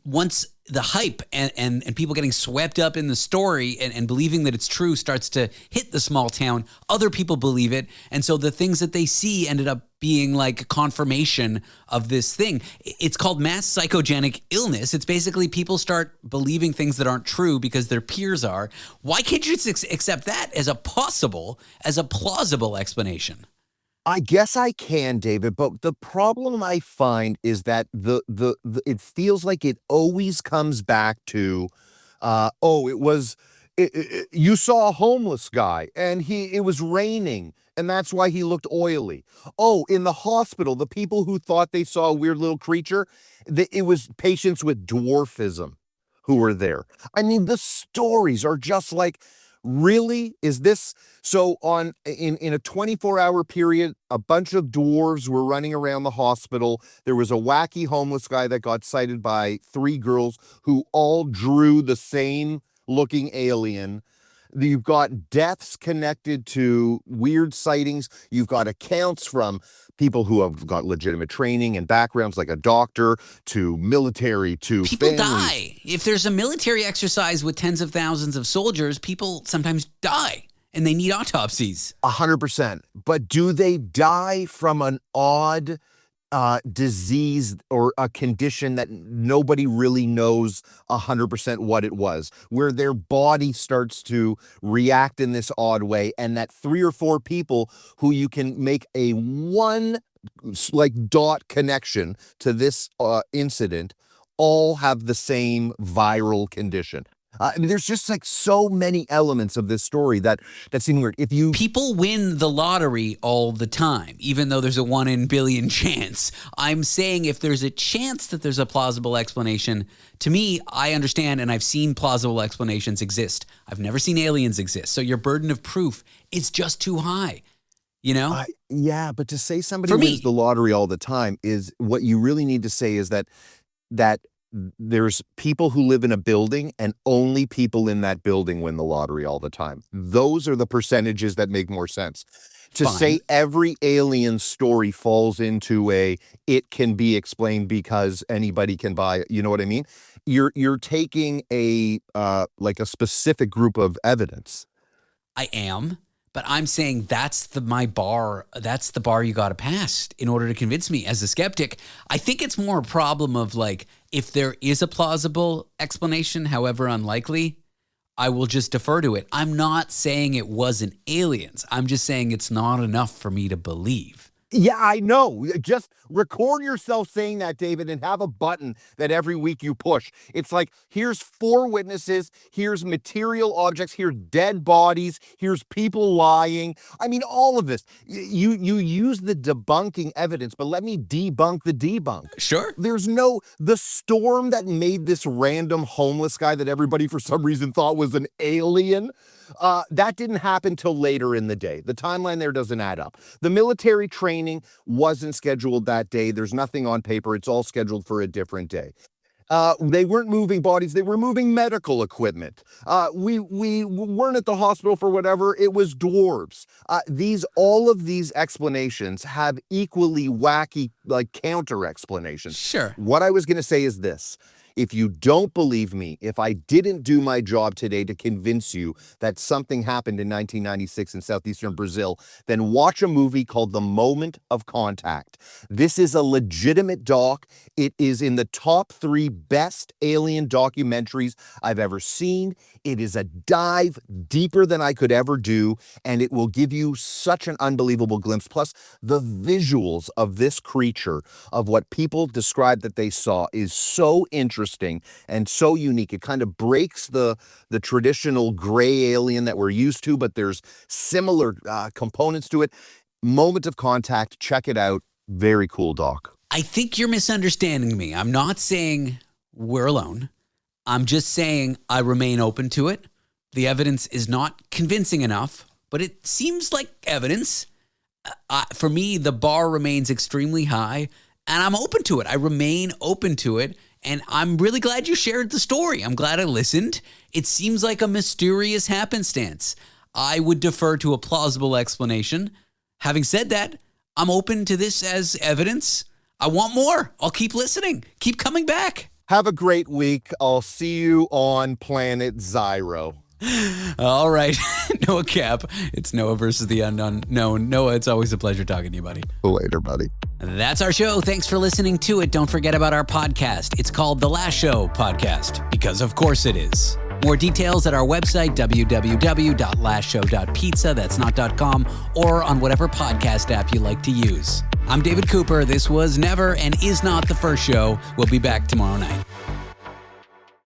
Once the hype and people getting swept up in the story and believing that it's true starts to hit the small town, other people believe it. And so the things that they see ended up being like confirmation of this thing. It's called mass psychogenic illness. It's basically people start believing things that aren't true because their peers are. Why can't you just accept that as a plausible explanation? I guess I can, David, but the problem I find is that it feels like it always comes back to, you saw a homeless guy and it was raining and that's why he looked oily. Oh, in the hospital, the people who thought they saw a weird little creature, it was patients with dwarfism who were there. I mean, the stories are just like, really? Is this so? In a 24-hour period, a bunch of dwarves were running around the hospital. There was a wacky homeless guy that got sighted by three girls who all drew the same looking alien. You've got deaths connected to weird sightings. You've got accounts from people who have got legitimate training and backgrounds, like a doctor, to military, to people families. die. If there's a military exercise with tens of thousands of soldiers, people sometimes die and they need autopsies. 100%. But do they die from an odd disease or a condition that nobody really knows 100% what it was, where their body starts to react in this odd way, and that 3 or 4 people who you can make a one dot connection to this incident all have the same viral condition? I mean, there's just like so many elements of this story that seem weird. People win the lottery all the time, even though there's a 1 in a billion chance. I'm saying if there's a chance that there's a plausible explanation, to me, I understand and I've seen plausible explanations exist. I've never seen aliens exist. So your burden of proof is just too high. You know? Yeah, but to say somebody wins the lottery all the time is what you really need to say is that there's people who live in a building and only people in that building win the lottery all the time. Those are the percentages that make more sense. To say every alien story falls into it can be explained because anybody can buy it, you know what I mean? You're taking a specific group of evidence. I am. But I'm saying that's the bar you got to pass in order to convince me as a skeptic. I think it's more a problem of if there is a plausible explanation, however unlikely, I will just defer to it. I'm not saying it wasn't aliens. I'm just saying it's not enough for me to believe. Yeah, I know. Just record yourself saying that, David, and have a button that every week you push. It's like, here's 4 witnesses, here's material objects, here's dead bodies, here's people lying. I mean, all of this. You use the debunking evidence, but let me debunk the debunk. Sure. The storm that made this random homeless guy that everybody for some reason thought was an alien, that didn't happen till later in the day. The timeline there doesn't add up. The military training wasn't scheduled that day. There's nothing on paper. It's all scheduled for a different day. They weren't moving bodies. They were moving medical equipment. We weren't at the hospital for whatever. It was dwarves. All of these explanations have equally wacky, counter explanations. Sure. What I was going to say is this. If you don't believe me, if I didn't do my job today to convince you that something happened in 1996 in southeastern Brazil, then watch a movie called The Moment of Contact. This is a legitimate doc. It is in the top 3 best alien documentaries I've ever seen. It is a dive deeper than I could ever do, and it will give you such an unbelievable glimpse. Plus, the visuals of this creature, of what people described that they saw, is so interesting and so unique. It kind of breaks the traditional gray alien that we're used to, but there's similar components to it. Moment of Contact, check it out. Very cool doc. I think you're misunderstanding me. I'm not saying we're alone. I'm just saying I remain open to it. The evidence is not convincing enough, but it seems like evidence. For me, the bar remains extremely high, and I'm open to it. I remain open to it. And I'm really glad you shared the story. I'm glad I listened. It seems like a mysterious happenstance. I would defer to a plausible explanation. Having said that, I'm open to this as evidence. I want more. I'll keep listening. Keep coming back. Have a great week. I'll see you on Planet Zyro. All right. Noah Cappe. It's Noah versus the unknown. Noah, it's always a pleasure talking to you, buddy. Later, buddy. That's our show. Thanks for listening to it. Don't forget about our podcast. It's called The Last Show Podcast, because of course it is. More details at our website, www.lastshow.pizza, that's not .com, or on whatever podcast app you like to use. I'm David Cooper. This was never and is not the first show. We'll be back tomorrow night.